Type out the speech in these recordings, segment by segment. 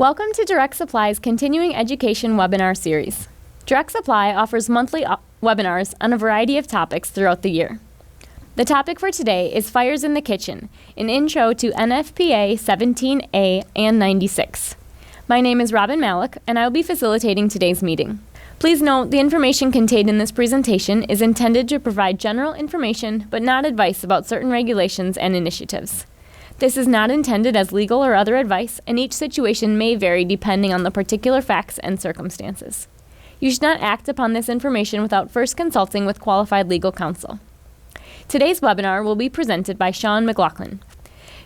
Welcome to Direct Supply's Continuing Education webinar series. Direct Supply offers monthly webinars on a variety of topics throughout the year. The topic for today is Fires in the Kitchen, an intro to NFPA 17A and 96. My name is Robin Malik, and I will be facilitating today's meeting. Please note the information contained in this presentation is intended to provide general information but not advice about certain regulations and initiatives. This is not intended as legal or other advice, and each situation may vary depending on the particular facts and circumstances. You should not act upon this information without first consulting with qualified legal counsel. Today's webinar will be presented by Sean McLaughlin.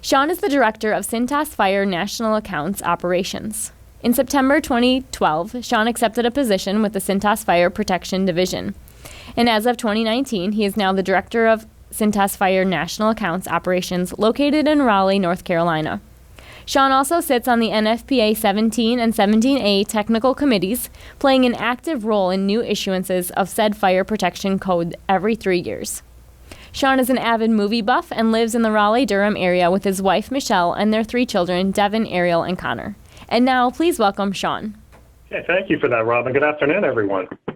Sean is the Director of Cintas Fire National Accounts Operations. In September 2012, Sean accepted a position with the Cintas Fire Protection Division. And as of 2019, he is now the Director of Cintas Fire National Accounts Operations located in Raleigh, North Carolina. Sean also sits on the NFPA 17 and 17A technical committees, playing an active role in new issuances of said fire protection code every 3 years. Sean is an avid movie buff and lives in the Raleigh-Durham area with his wife, Michelle, and their 3 children, Devin, Ariel, and Connor. And now, please welcome Sean. Okay, thank you for that, Robin. Good afternoon, everyone. So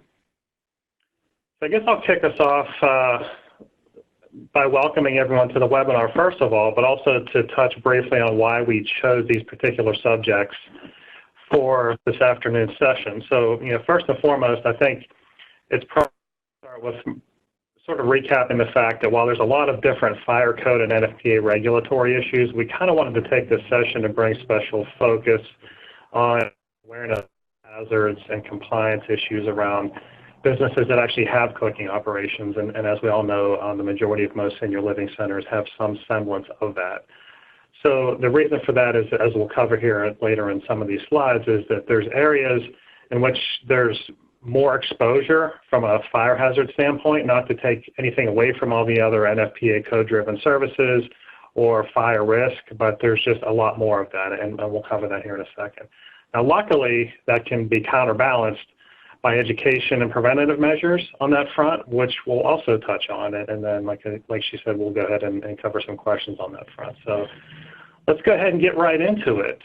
I guess I'll kick us off by welcoming everyone to the webinar, first of all, but also to touch briefly on why we chose these particular subjects for this afternoon's session. So, first and foremost, I think it's probably start with sort of recapping the fact that while there's a lot of different fire code and NFPA regulatory issues, we kind of wanted to take this session to bring special focus on awareness of hazards and compliance issues around businesses that actually have cooking operations, and as we all know, the majority of most senior living centers have some semblance of that. So the reason for that is, as we'll cover here later in some of these slides, is that there's areas in which there's more exposure from a fire hazard standpoint, not to take anything away from all the other NFPA code-driven services or fire risk, but there's just a lot more of that, and we'll cover that here in a second. Now, luckily, that can be counterbalanced by education and preventative measures on that front, which we'll also touch on. And then, like she said, we'll go ahead and cover some questions on that front. So let's go ahead and get right into it.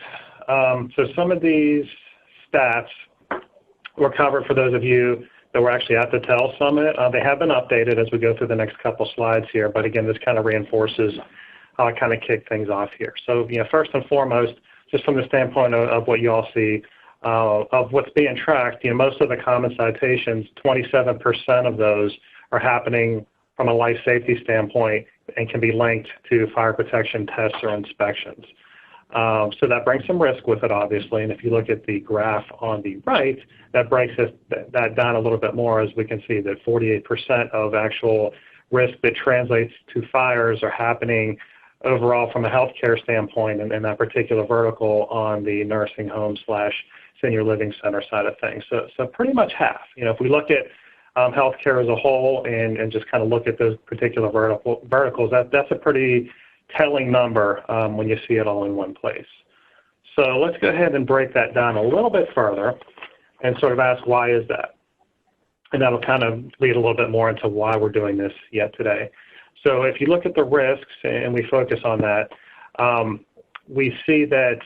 So some of these stats were covered for those of you that were actually at the TELS Summit. They have been updated as we go through the next couple slides here. But again, this kind of reinforces how I kind of kick things off here. So, first and foremost, just from the standpoint of what you all see, of what's being tracked, most of the common citations, 27% of those are happening from a life safety standpoint and can be linked to fire protection tests or inspections. So that brings some risk with it, obviously. And if you look at the graph on the right, that breaks that down a little bit more, as we can see that 48% of actual risk that translates to fires are happening overall from a healthcare standpoint in that particular vertical on the nursing home / senior living center side of things. So pretty much half. If we look at healthcare as a whole and just kind of look at those particular verticals, that's a pretty telling number when you see it all in one place. So let's go ahead and break that down a little bit further and sort of ask, why is that? And that'll kind of lead a little bit more into why we're doing this yet today. So if you look at the risks and we focus on that, we see that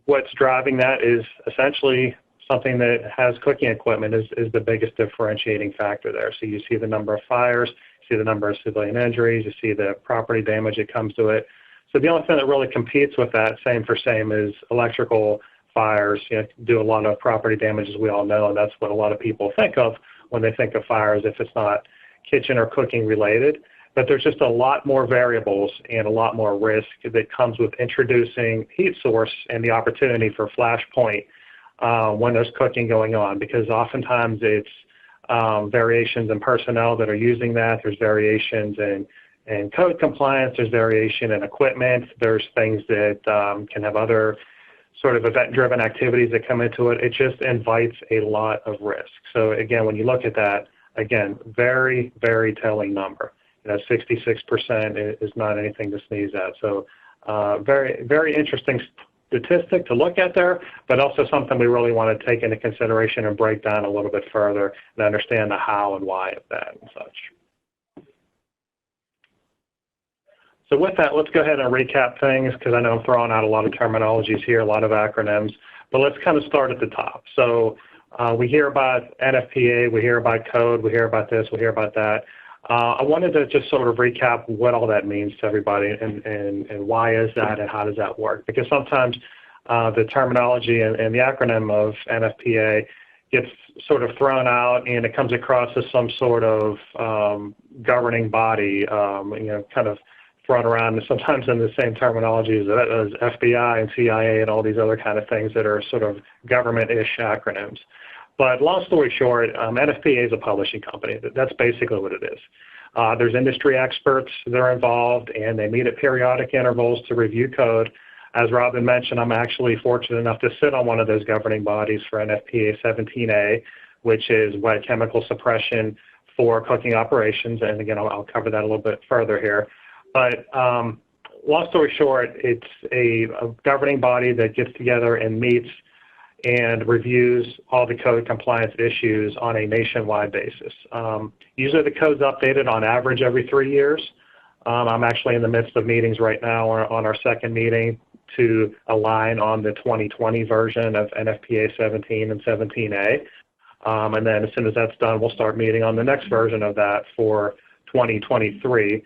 what's driving that is essentially something that has cooking equipment is the biggest differentiating factor there. So you see the number of fires, you see the number of civilian injuries, you see the property damage that comes to it. So the only thing that really competes with that, same for same, is electrical fires. Do a lot of property damage, as we all know, and that's what a lot of people think of when they think of fires if it's not kitchen or cooking related. But there's just a lot more variables and a lot more risk that comes with introducing heat source and the opportunity for flashpoint when there's cooking going on, because oftentimes it's variations in personnel that are using that. There's variations in code compliance. There's variation in equipment. There's things that can have other sort of event-driven activities that come into it. It just invites a lot of risk. So again, when you look at that, again, very, very telling number. 66% is not anything to sneeze at. So very, very interesting statistic to look at there, but also something we really want to take into consideration and break down a little bit further and understand the how and why of that and such. So with that, let's go ahead and recap things because I know I'm throwing out a lot of terminologies here, a lot of acronyms, but let's kind of start at the top. So we hear about NFPA, we hear about code, we hear about this, we hear about that. I wanted to just sort of recap what all that means to everybody and why is that and how does that work? Because sometimes the terminology and the acronym of NFPA gets sort of thrown out and it comes across as some sort of governing body, kind of thrown around sometimes in the same terminology as FBI and CIA and all these other kind of things that are sort of government-ish acronyms. But long story short, NFPA is a publishing company. That's basically what it is. There's industry experts that are involved, and they meet at periodic intervals to review code. As Robin mentioned, I'm actually fortunate enough to sit on one of those governing bodies for NFPA 17A, which is wet chemical suppression for cooking operations. And again, I'll cover that a little bit further here. But long story short, it's a governing body that gets together and meets and reviews all the code compliance issues on a nationwide basis. Usually the code's updated on average every 3 years. I'm actually in the midst of meetings right now on our second meeting to align on the 2020 version of NFPA 17 and 17A. And then as soon as that's done, we'll start meeting on the next version of that for 2023.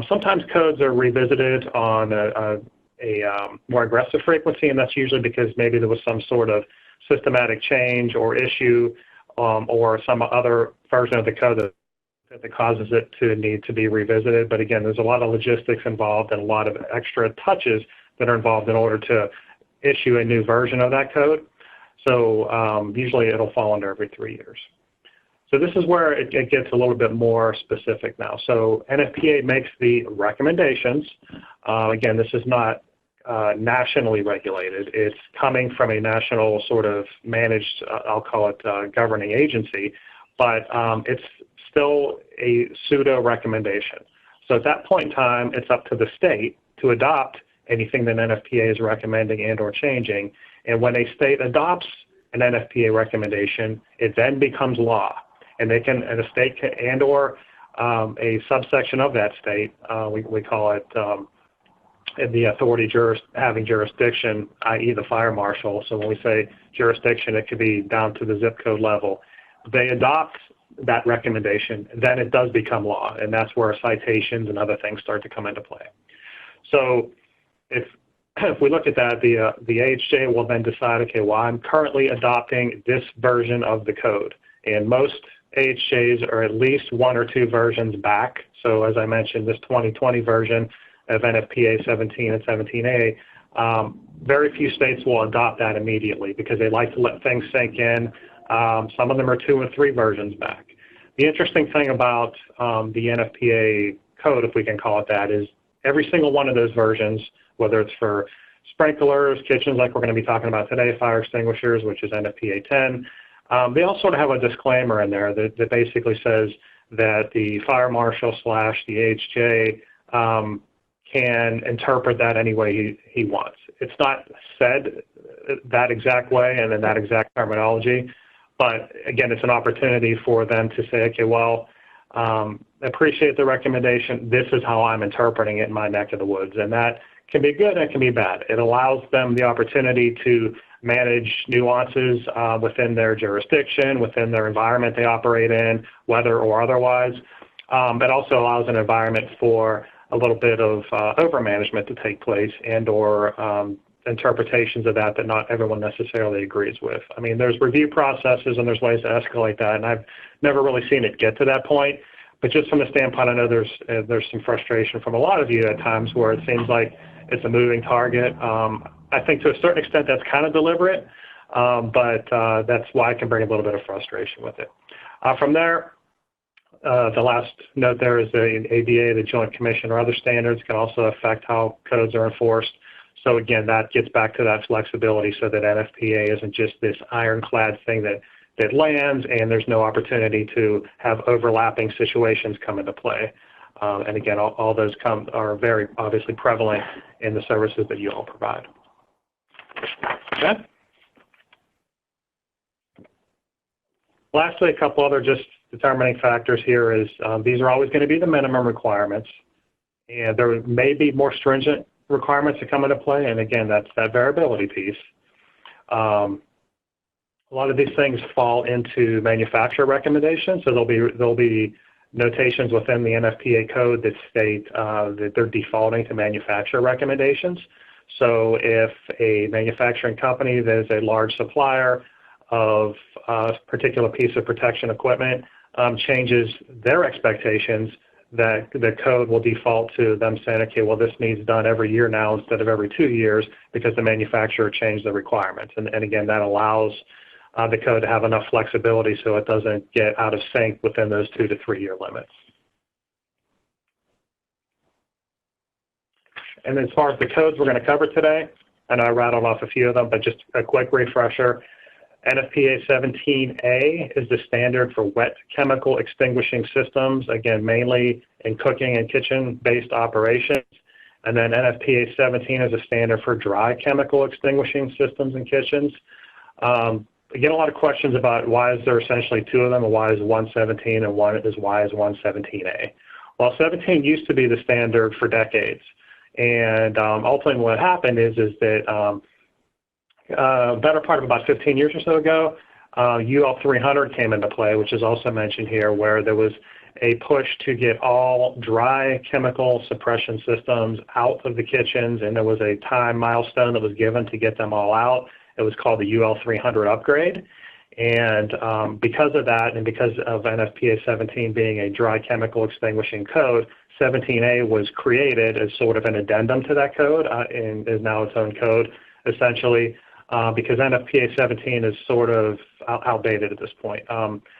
Sometimes codes are revisited on a more aggressive frequency, and that's usually because maybe there was some sort of systematic change or issue or some other version of the code that causes it to need to be revisited. But again, there's a lot of logistics involved and a lot of extra touches that are involved in order to issue a new version of that code. So usually it'll fall under every 3 years. So this is where it gets a little bit more specific now. So NFPA makes the recommendations. Again, this is not nationally regulated. It's coming from a national sort of managed, I'll call it governing agency, but it's still a pseudo recommendation. So at that point in time, it's up to the state to adopt anything that NFPA is recommending and or changing. And when a state adopts an NFPA recommendation, it then becomes law. And they can, and a state can, and or a subsection of that state, we call it the authority having jurisdiction, i.e. the fire marshal. So when we say jurisdiction, it could be down to the zip code level. They adopt that recommendation, then it does become law, and that's where citations and other things start to come into play. So if we look at that, the AHJ will then decide, okay, well, I'm currently adopting this version of the code, and most AHJs are at least 1 or 2 versions back. So as I mentioned, this 2020 version of NFPA 17 and 17A, very few states will adopt that immediately because they like to let things sink in. Some of them are 2 or 3 versions back. The interesting thing about the NFPA code, if we can call it that, is every single one of those versions, whether it's for sprinklers, kitchens like we're going to be talking about today, fire extinguishers, which is NFPA 10, they all sort of have a disclaimer in there that basically says that the fire marshal / the AHJ can interpret that any way he wants. It's not said that exact way and in that exact terminology, but again, it's an opportunity for them to say, okay, well, appreciate the recommendation. This is how I'm interpreting it in my neck of the woods. And that can be good and it can be bad. It allows them the opportunity to manage nuances within their jurisdiction, within their environment they operate in, weather or otherwise. But also allows an environment for a little bit of over-management to take place and or interpretations of that not everyone necessarily agrees with. I mean, there's review processes and there's ways to escalate that, and I've never really seen it get to that point. But just from the standpoint, I know there's some frustration from a lot of you at times where it seems like it's a moving target. I think to a certain extent that's kind of deliberate, but that's why it can bring a little bit of frustration with it. From there, the last note there is the ABA, the Joint Commission, or other standards can also affect how codes are enforced. So again, that gets back to that flexibility so that NFPA isn't just this ironclad thing that lands and there's no opportunity to have overlapping situations come into play. And again, all those are very obviously prevalent in the services that you all provide. Okay. Lastly, a couple other just determining factors here is these are always going to be the minimum requirements. And there may be more stringent requirements that come into play, and again, that's that variability piece. A lot of these things fall into manufacturer recommendations, so there'll be notations within the NFPA code that state that they're defaulting to manufacturer recommendations. So if a manufacturing company that is a large supplier of a particular piece of protection equipment changes their expectations, that the code will default to them saying, okay, well, this needs done every year now instead of every 2 years because the manufacturer changed the requirements. And again, that allows the code to have enough flexibility so it doesn't get out of sync within those 2 to 3 year limits. And as far as the codes we're going to cover today, and I rattled off a few of them, but just a quick refresher. NFPA 17A is the standard for wet chemical extinguishing systems, again, mainly in cooking and kitchen-based operations. And then NFPA 17 is a standard for dry chemical extinguishing systems in kitchens. I get a lot of questions about why is there essentially 2 of them, and why is 117 and why is 117A. Well, 17 used to be the standard for decades. And ultimately what happened is that better part of about 15 years or so ago, UL 300 came into play, which is also mentioned here, where there was a push to get all dry chemical suppression systems out of the kitchens, and there was a time milestone that was given to get them all out. It was called the UL 300 upgrade. And because of that, and because of NFPA 17 being a dry chemical extinguishing code, 17A was created as sort of an addendum to that code and is now its own code, essentially. Because NFPA 17 is sort of outdated at this point.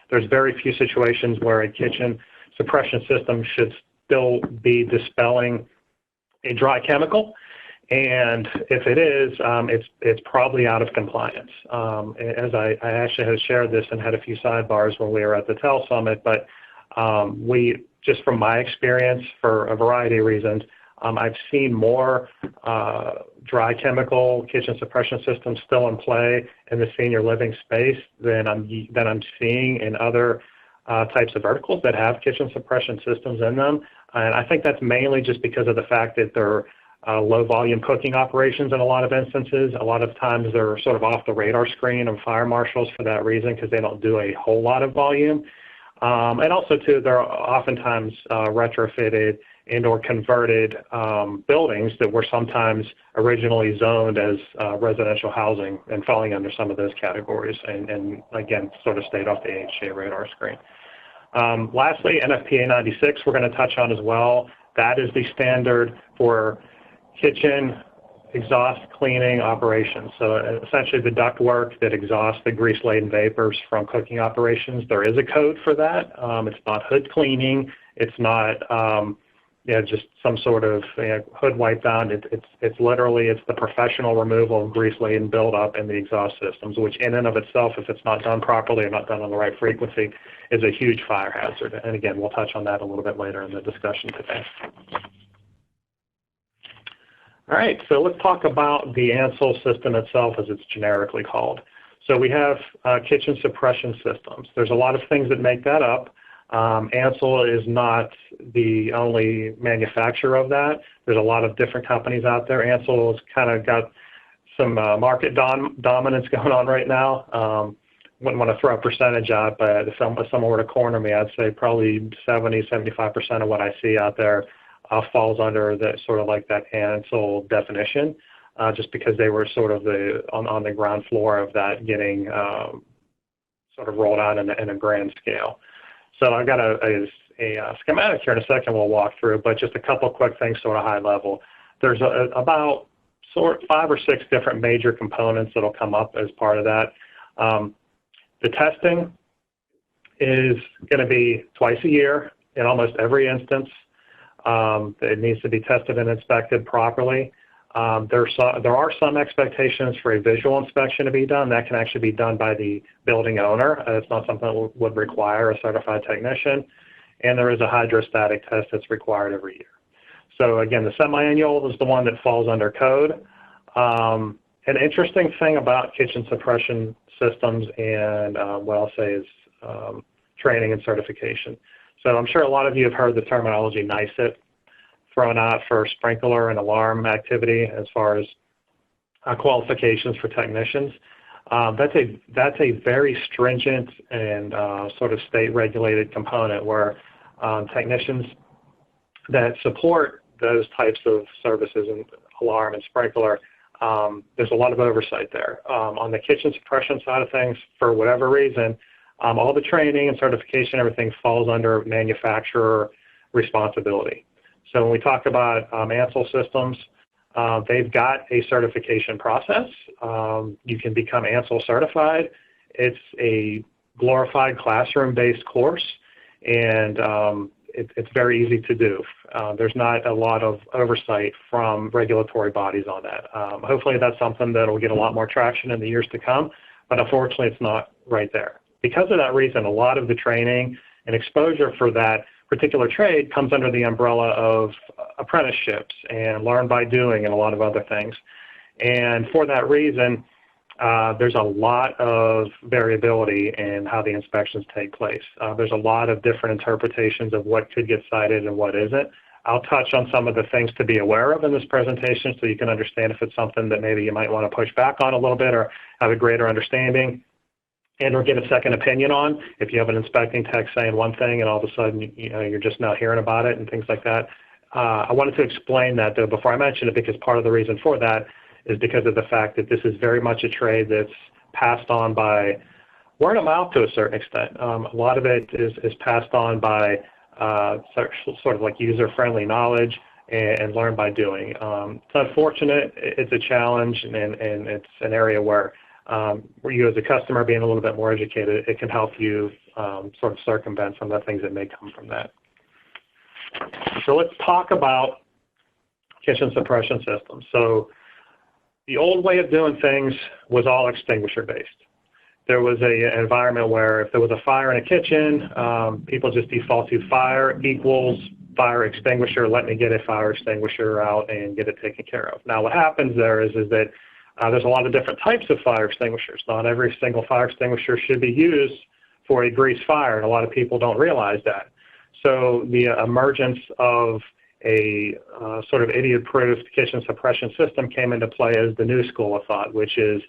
There's very few situations where a kitchen suppression system should still be dispelling a dry chemical, and if it is, it's probably out of compliance. As I actually had shared this and had a few sidebars when we were at the TELS Summit, but we, just from my experience, for a variety of reasons, I've seen more dry chemical kitchen suppression systems still in play in the senior living space than I'm seeing in other types of verticals that have kitchen suppression systems in them. And I think that's mainly just because of the fact that they're low volume cooking operations in a lot of instances. A lot of times they're sort of off the radar screen of fire marshals for that reason, because they don't do a whole lot of volume. And also, too, they're oftentimes retrofitted and or converted buildings that were sometimes originally zoned as residential housing and falling under some of those categories, and again, sort of stayed off the AHA radar screen. Lastly, NFPA 96 we're going to touch on as well. That is the standard for kitchen exhaust cleaning operations. So essentially the ductwork that exhausts the grease-laden vapors from cooking operations. There is a code for that. It's not hood cleaning. It's not just some sort of hood wipe down. It's literally the professional removal of grease-laden buildup in the exhaust systems, which in and of itself, if it's not done properly or not done on the right frequency, is a huge fire hazard. And again, we'll touch on that a little bit later in the discussion today. All right, so let's talk about the ANSEL system itself, as it's generically called. So we have kitchen suppression systems. There's a lot of things that make that up. ANSEL is not the only manufacturer of that. There's a lot of different companies out there. ANSEL has kind of got some market dominance going on right now. Wouldn't want to throw a percentage out, but if someone were to corner me, I'd say probably 70–75% of what I see out there falls under the sort of like that ANSEL definition, just because they were sort of on the ground floor of that getting sort of rolled out in a grand scale. So I've got a schematic here in a second we'll walk through, but just a couple quick things sort of high level. There's about 5 or 6 different major components that'll come up as part of that. The testing is going to be twice a year in almost every instance. It needs to be tested and inspected properly. There are some expectations for a visual inspection to be done. That can actually be done by the building owner. It's not something that would require a certified technician. And there is a hydrostatic test that's required every year. So again, the semi-annual is the one that falls under code. An interesting thing about kitchen suppression systems and what I'll say is training and certification. So I'm sure a lot of you have heard the terminology NICET thrown out for sprinkler and alarm activity as far as qualifications for technicians. That's a very stringent and sort of state-regulated component where technicians that support those types of services and alarm and sprinkler, there's a lot of oversight there. On the kitchen suppression side of things, for whatever reason, all the training and certification, everything falls under manufacturer responsibility. So when we talk about Ansel systems, they've got a certification process. You can become Ansel certified. It's a glorified classroom-based course, and it's very easy to do. There's not a lot of oversight from regulatory bodies on that. Hopefully that's something that will get a lot more traction in the years to come, but unfortunately it's not right there. Because of that reason, a lot of the training and exposure for that particular trade comes under the umbrella of apprenticeships and learn by doing and a lot of other things. And for that reason, there's a lot of variability in how the inspections take place. There's a lot of different interpretations of what could get cited and what isn't. I'll touch on some of the things to be aware of in this presentation so you can understand if it's something that maybe you might want to push back on a little bit or have a greater understanding and or get a second opinion on. If you have an inspecting tech saying one thing and all of a sudden you're just now hearing about it and things like that. I wanted to explain that though before I mention it, because part of the reason for that is because of the fact that this is very much a trade that's passed on by word of mouth to a certain extent. A lot of it is passed on by sort of like user-friendly knowledge and learn by doing. It's unfortunate, it's a challenge, and it's an area where you as a customer being a little bit more educated, it can help you sort of circumvent some of the things that may come from that. So let's talk about kitchen suppression systems. So the old way of doing things was all extinguisher based. There was an environment where if there was a fire in a kitchen, people just default to fire equals fire extinguisher, let me get a fire extinguisher out and get it taken care of. Now what happens there is that there's a lot of different types of fire extinguishers. Not every single fire extinguisher should be used for a grease fire, and a lot of people don't realize that. So the emergence of a sort of idiot-proof kitchen suppression system came into play as the new school of thought, which is,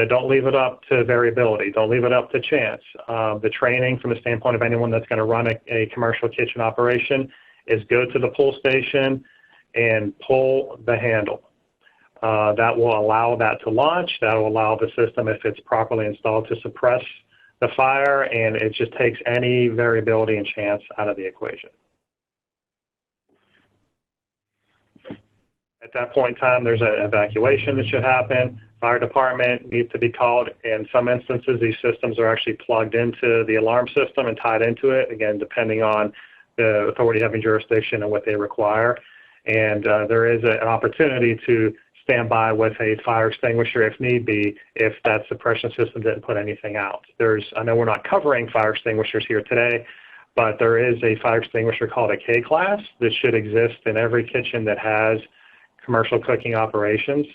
don't leave it up to variability. Don't leave it up to chance. The training from the standpoint of anyone that's going to run a commercial kitchen operation is go to the pull station and pull the handle. That will allow that to launch. That will allow the system, if it's properly installed, to suppress the fire, and it just takes any variability and chance out of the equation. At that point in time, there's an evacuation that should happen. Fire department needs to be called. In some instances, these systems are actually plugged into the alarm system and tied into it, again, depending on the authority having jurisdiction and what they require. And there is an opportunity to stand by with a fire extinguisher if need be, if that suppression system didn't put anything out. I know we're not covering fire extinguishers here today, but there is a fire extinguisher called a K-class that should exist in every kitchen that has commercial cooking operations.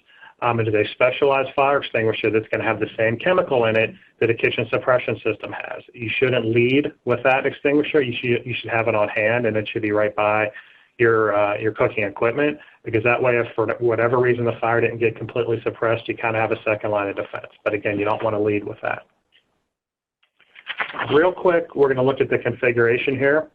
It is a specialized fire extinguisher that's going to have the same chemical in it that a kitchen suppression system has. You shouldn't lead with that extinguisher. You should have it on hand, and it should be right by your cooking equipment, because that way, if for whatever reason the fire didn't get completely suppressed, you kind of have a second line of defense. But again, you don't want to lead with that. Real quick, we're going to look at the configuration here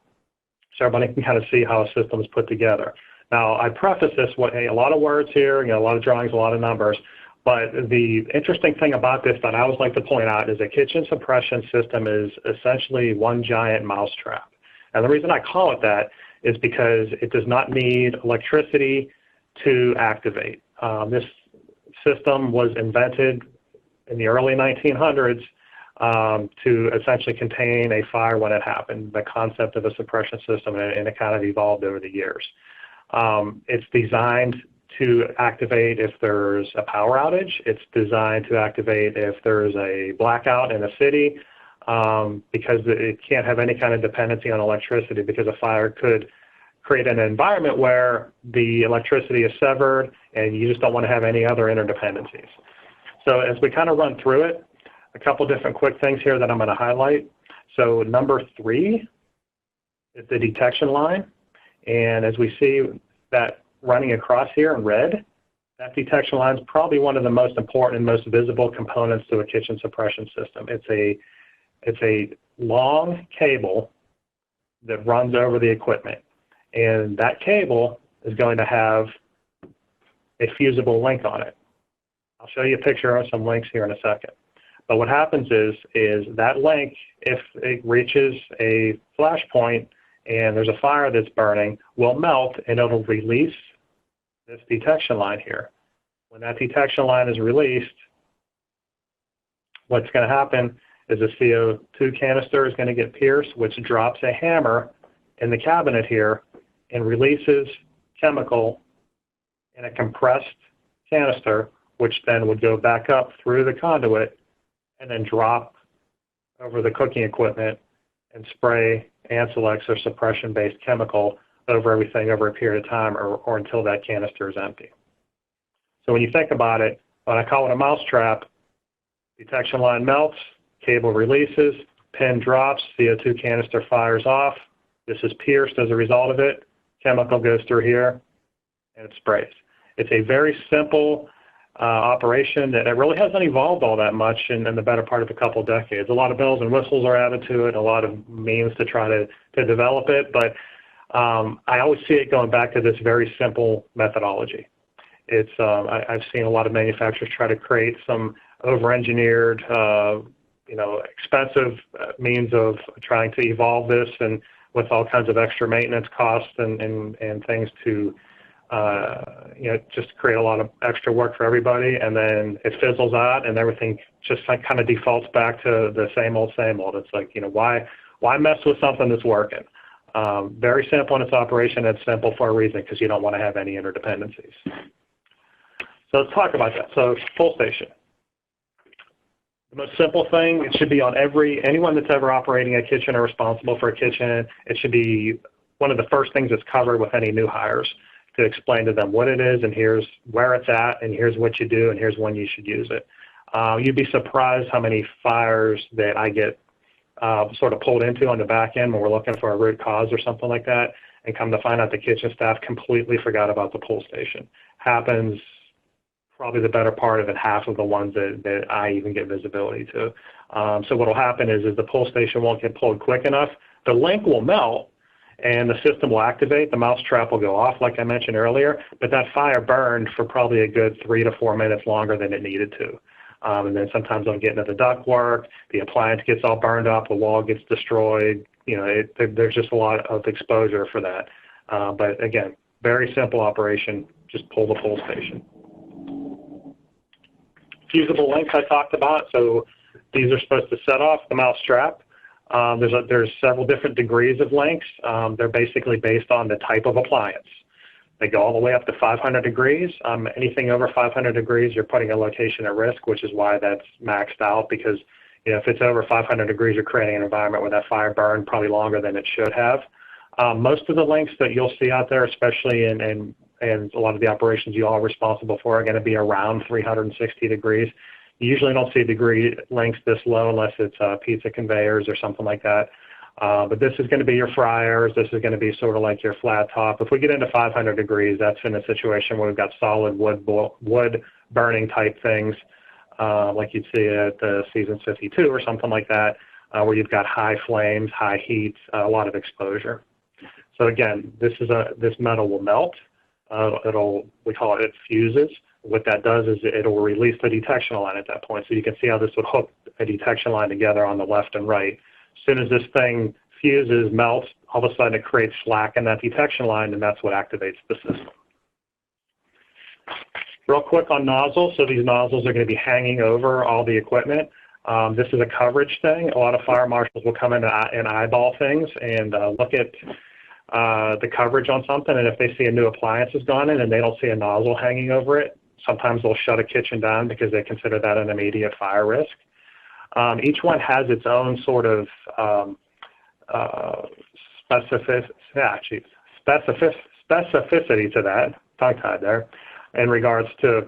so everybody can kind of see how a system is put together. Now, I preface this with a lot of words here, a lot of drawings, a lot of numbers, but the interesting thing about this that I always like to point out is a kitchen suppression system is essentially one giant mousetrap. And the reason I call it that is because it does not need electricity to activate. This system was invented in the early 1900s to essentially contain a fire when it happened, the concept of a suppression system, and it kind of evolved over the years. It's designed to activate if there's a power outage. It's designed to activate if there's a blackout in a city, because it can't have any kind of dependency on electricity, because a fire could create an environment where the electricity is severed and you just don't want to have any other interdependencies. So as we kind of run through it, a couple different quick things here that I'm going to highlight. So number 3 is the detection line. And as we see, that running across here in red, that detection line is probably one of the most important and most visible components to a kitchen suppression system. It's a long cable that runs over the equipment, and that cable is going to have a fusible link on it. I'll show you a picture of some links here in a second. But what happens is that link, if it reaches a flash point and there's a fire that's burning, will melt and it'll release this detection line here. When that detection line is released, what's going to happen is a CO2 canister is going to get pierced, which drops a hammer in the cabinet here and releases chemical in a compressed canister, which then would go back up through the conduit and then drop over the cooking equipment and spray Ancelex or suppression-based chemical over everything over a period of time or until that canister is empty. So when you think about it, when I call it a mousetrap, detection line melts, cable releases, pin drops, CO2 canister fires off, this is pierced as a result of it, chemical goes through here, and it sprays. It's a very simple operation that it really hasn't evolved all that much in the better part of a couple decades. A lot of bells and whistles are added to it, a lot of means to try to develop it, but I always see it going back to this very simple methodology. It's I've seen a lot of manufacturers try to create some over-engineered, expensive means of trying to evolve this, and with all kinds of extra maintenance costs and things to just create a lot of extra work for everybody, and then it fizzles out and everything just like kind of defaults back to the same old, same old. It's like, why mess with something that's working? Very simple in its operation. It's simple for a reason, because you don't want to have any interdependencies. So let's talk about that. So pull station. The most simple thing, it should be on anyone that's ever operating a kitchen or responsible for a kitchen, it should be one of the first things that's covered with any new hires, to explain to them what it is, and here's where it's at, and here's what you do, and here's when you should use it. You'd be surprised how many fires that I get sort of pulled into on the back end when we're looking for a root cause or something like that, and come to find out the kitchen staff completely forgot about the pull station. Happens probably the better part of it, half of the ones that I even get visibility to. So what will happen is the pull station won't get pulled quick enough. The link will melt, and the system will activate. The mousetrap will go off, like I mentioned earlier, but that fire burned for probably a good 3 to 4 minutes longer than it needed to. And then sometimes I'll get into the ductwork, the appliance gets all burned up, the wall gets destroyed. There's just a lot of exposure for that. But again, very simple operation, just pull the pull station. Fusible links I talked about, so these are supposed to set off the mousetrap. There's several different degrees of links. They're basically based on the type of appliance. They go all the way up to 500 degrees. Anything over 500 degrees, you're putting a location at risk, which is why that's maxed out, because if it's over 500 degrees, you're creating an environment where that fire burned probably longer than it should have. Most of the links that you'll see out there, especially in a lot of the operations you all are responsible for, are going to be around 360 degrees. You usually don't see degree links this low unless it's pizza conveyors or something like that. But this is going to be your fryers. This is going to be sort of like your flat top. If we get into 500 degrees, that's in a situation where we've got solid wood burning type things, like you'd see at the Season 52 or something like that, where you've got high flames, high heat, a lot of exposure. So again, this metal will melt. We call it fuses. What that does is it'll release the detection line at that point. So you can see how this would hook a detection line together on the left and right. As soon as this thing fuses, melts, all of a sudden it creates slack in that detection line, and that's what activates the system. Real quick on nozzles. So these nozzles are going to be hanging over all the equipment. This is a coverage thing. A lot of fire marshals will come in and eyeball things and look at the coverage on something, and if they see a new appliance has gone in and they don't see a nozzle hanging over it, sometimes they'll shut a kitchen down because they consider that an immediate fire risk. Each one has its own sort of specificity to that, tongue-tied there, in regards to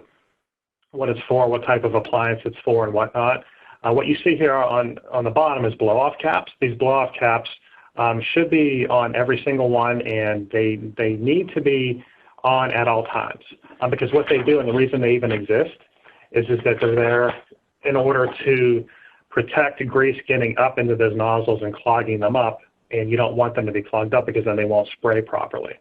what it's for, what type of appliance it's for, and whatnot. What you see here on the bottom is blow-off caps. These blow-off caps should be on every single one, and they need to be on at all times. Because what they do, and the reason they even exist, is that they're there in order to protect grease getting up into those nozzles and clogging them up, and you don't want them to be clogged up because then they won't spray properly.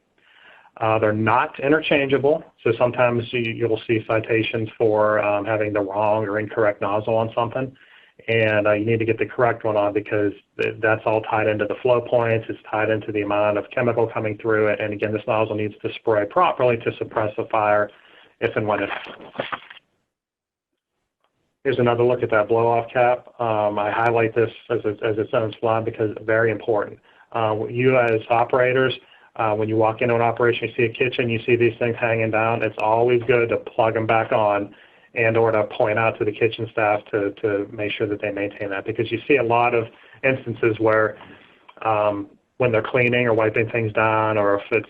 They're not interchangeable, so sometimes you'll see citations for having the wrong or incorrect nozzle on something, and you need to get the correct one on because that's all tied into the flow points, it's tied into the amount of chemical coming through it, and again, this nozzle needs to spray properly to suppress the fire if and when it happens. Here's another look at that blow-off cap. I highlight this as its own slide because it's very important. You as operators, when you walk into an operation, you see a kitchen, you see these things hanging down, it's always good to plug them back on and or to point out to the kitchen staff to make sure that they maintain that, because you see a lot of instances where when they're cleaning or wiping things down, or if it's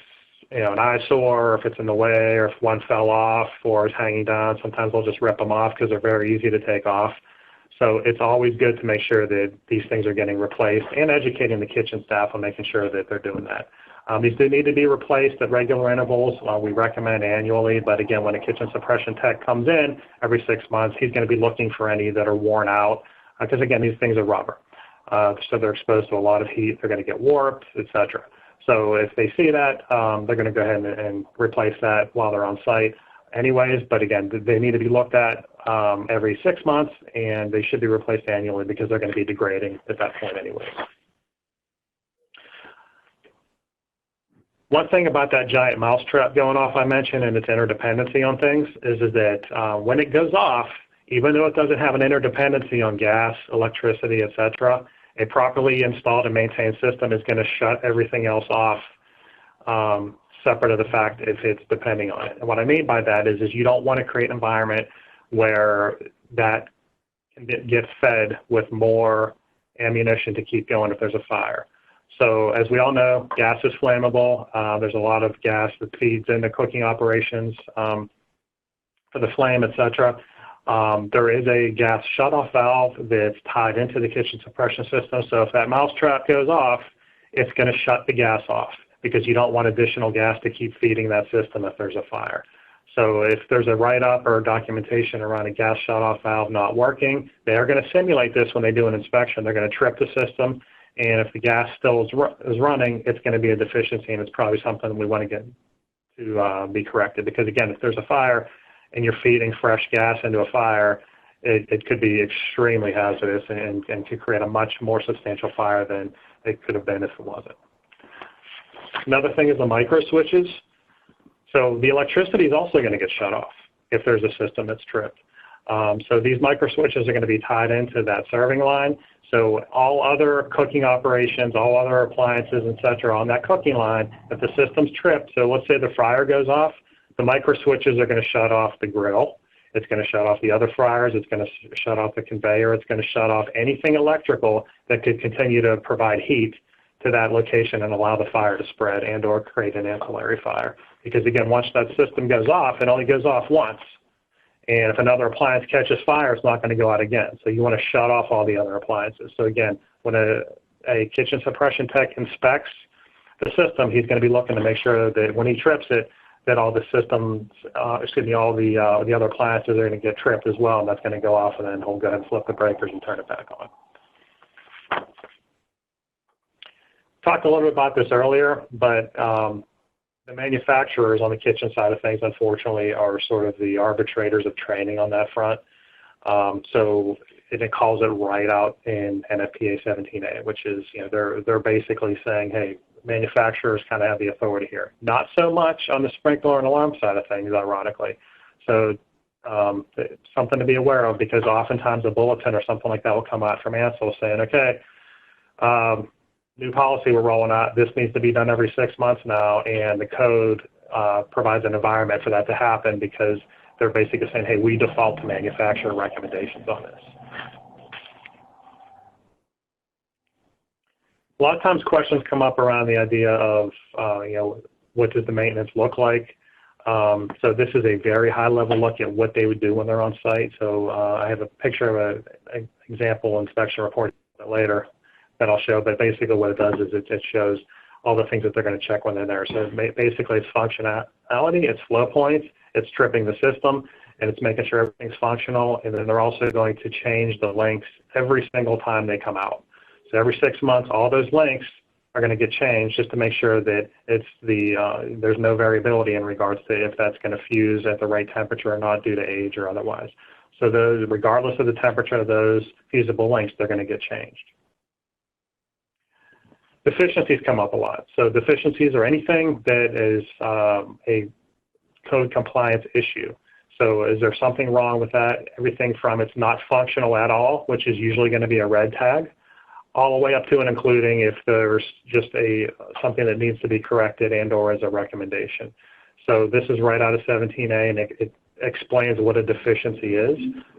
an eyesore, or if it's in the way, or if one fell off or is hanging down, sometimes they'll just rip them off because they're very easy to take off. So it's always good to make sure that these things are getting replaced and educating the kitchen staff on making sure that they're doing that. These do need to be replaced at regular intervals. We recommend annually, but again, when a kitchen suppression tech comes in every 6 months, he's going to be looking for any that are worn out, because again, these things are rubber. So they're exposed to a lot of heat, they're going to get warped, etc. So if they see that, they're going to go ahead and replace that while they're on site anyways, but again, they need to be looked at every 6 months, and they should be replaced annually because they're going to be degrading at that point anyways. One thing about that giant mousetrap going off I mentioned and its interdependency on things is that when it goes off, even though it doesn't have an interdependency on gas, electricity, etc., a properly installed and maintained system is going to shut everything else off separate of the fact if it's depending on it. And what I mean by that is you don't want to create an environment where that can get fed with more ammunition to keep going if there's a fire. So as we all know, gas is flammable. There's a lot of gas that feeds into cooking operations for the flame, etc. There is a gas shutoff valve that's tied into the kitchen suppression system. So if that mousetrap goes off, it's going to shut the gas off because you don't want additional gas to keep feeding that system if there's a fire. So if there's a write-up or documentation around a gas shutoff valve not working, they are going to simulate this when they do an inspection. They're going to trip the system, and if the gas still is running, it's going to be a deficiency, and it's probably something we want to get to be corrected. Because again, if there's a fire and you're feeding fresh gas into a fire, it could be extremely hazardous and could create a much more substantial fire than it could have been if it wasn't. Another thing is the micro switches. So the electricity is also going to get shut off if there's a system that's tripped. So these micro switches are going to be tied into that serving line. So all other cooking operations, all other appliances, et cetera, on that cooking line, if the system's tripped, so let's say the fryer goes off, the micro switches are going to shut off the grill. It's going to shut off the other fryers. It's going to shut off the conveyor. It's going to shut off anything electrical that could continue to provide heat to that location and allow the fire to spread and or create an ancillary fire. Because again, once that system goes off, it only goes off once. And if another appliance catches fire, it's not going to go out again. So you want to shut off all the other appliances. So again, when a kitchen suppression tech inspects the system, he's going to be looking to make sure that when he trips it, that all the systems, all the other appliances are going to get tripped as well, and that's going to go off, and then he'll go ahead and flip the breakers and turn it back on. Talked a little bit about this earlier, but the manufacturers on the kitchen side of things, unfortunately, are sort of the arbitrators of training on that front. So it calls it right out in NFPA 17A, which is, they're basically saying, hey, manufacturers kind of have the authority here. Not so much on the sprinkler and alarm side of things, ironically. So it's something to be aware of, because oftentimes a bulletin or something like that will come out from ANSEL saying, okay, new policy we're rolling out, this needs to be done every 6 months now, and the code provides an environment for that to happen, because they're basically saying, hey, we default to manufacturer recommendations on this. A lot of times questions come up around the idea of, what does the maintenance look like? So this is a very high-level look at what they would do when they're on site. So I have a picture of an example inspection report later that I'll show, but basically what it does is it shows all the things that they're going to check when they're there. So basically it's functionality, it's flow points, it's tripping the system, and it's making sure everything's functional. And then they're also going to change the links every single time they come out. So every 6 months, all those links are going to get changed just to make sure that it's there's no variability in regards to if that's going to fuse at the right temperature or not due to age or otherwise. So those, regardless of the temperature of those fusible links, they're going to get changed. Deficiencies come up a lot. So deficiencies are anything that is a code compliance issue. So is there something wrong with that? Everything from it's not functional at all, which is usually going to be a red tag, all the way up to and including if there's just something that needs to be corrected and or as a recommendation. So this is right out of 17A, and it explains what a deficiency is.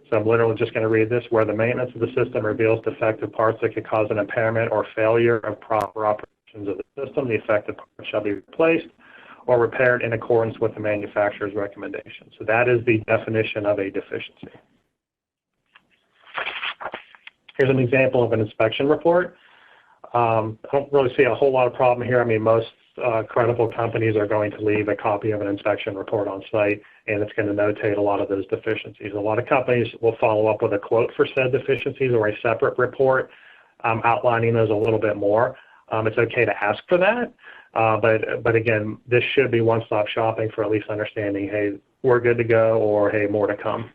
So I'm literally just going to read this: where the maintenance of the system reveals defective parts that could cause an impairment or failure of proper operations of the system, the affected part shall be replaced or repaired in accordance with the manufacturer's recommendation. So that is the definition of a deficiency. Here's an example of an inspection report. I don't really see a whole lot of problem here. I mean, most credible companies are going to leave a copy of an inspection report on site, and it's going to notate a lot of those deficiencies. A lot of companies will follow up with a quote for said deficiencies or a separate report outlining those a little bit more. It's okay to ask for that, but again, this should be one-stop shopping for at least understanding, hey, we're good to go, or hey, more to come.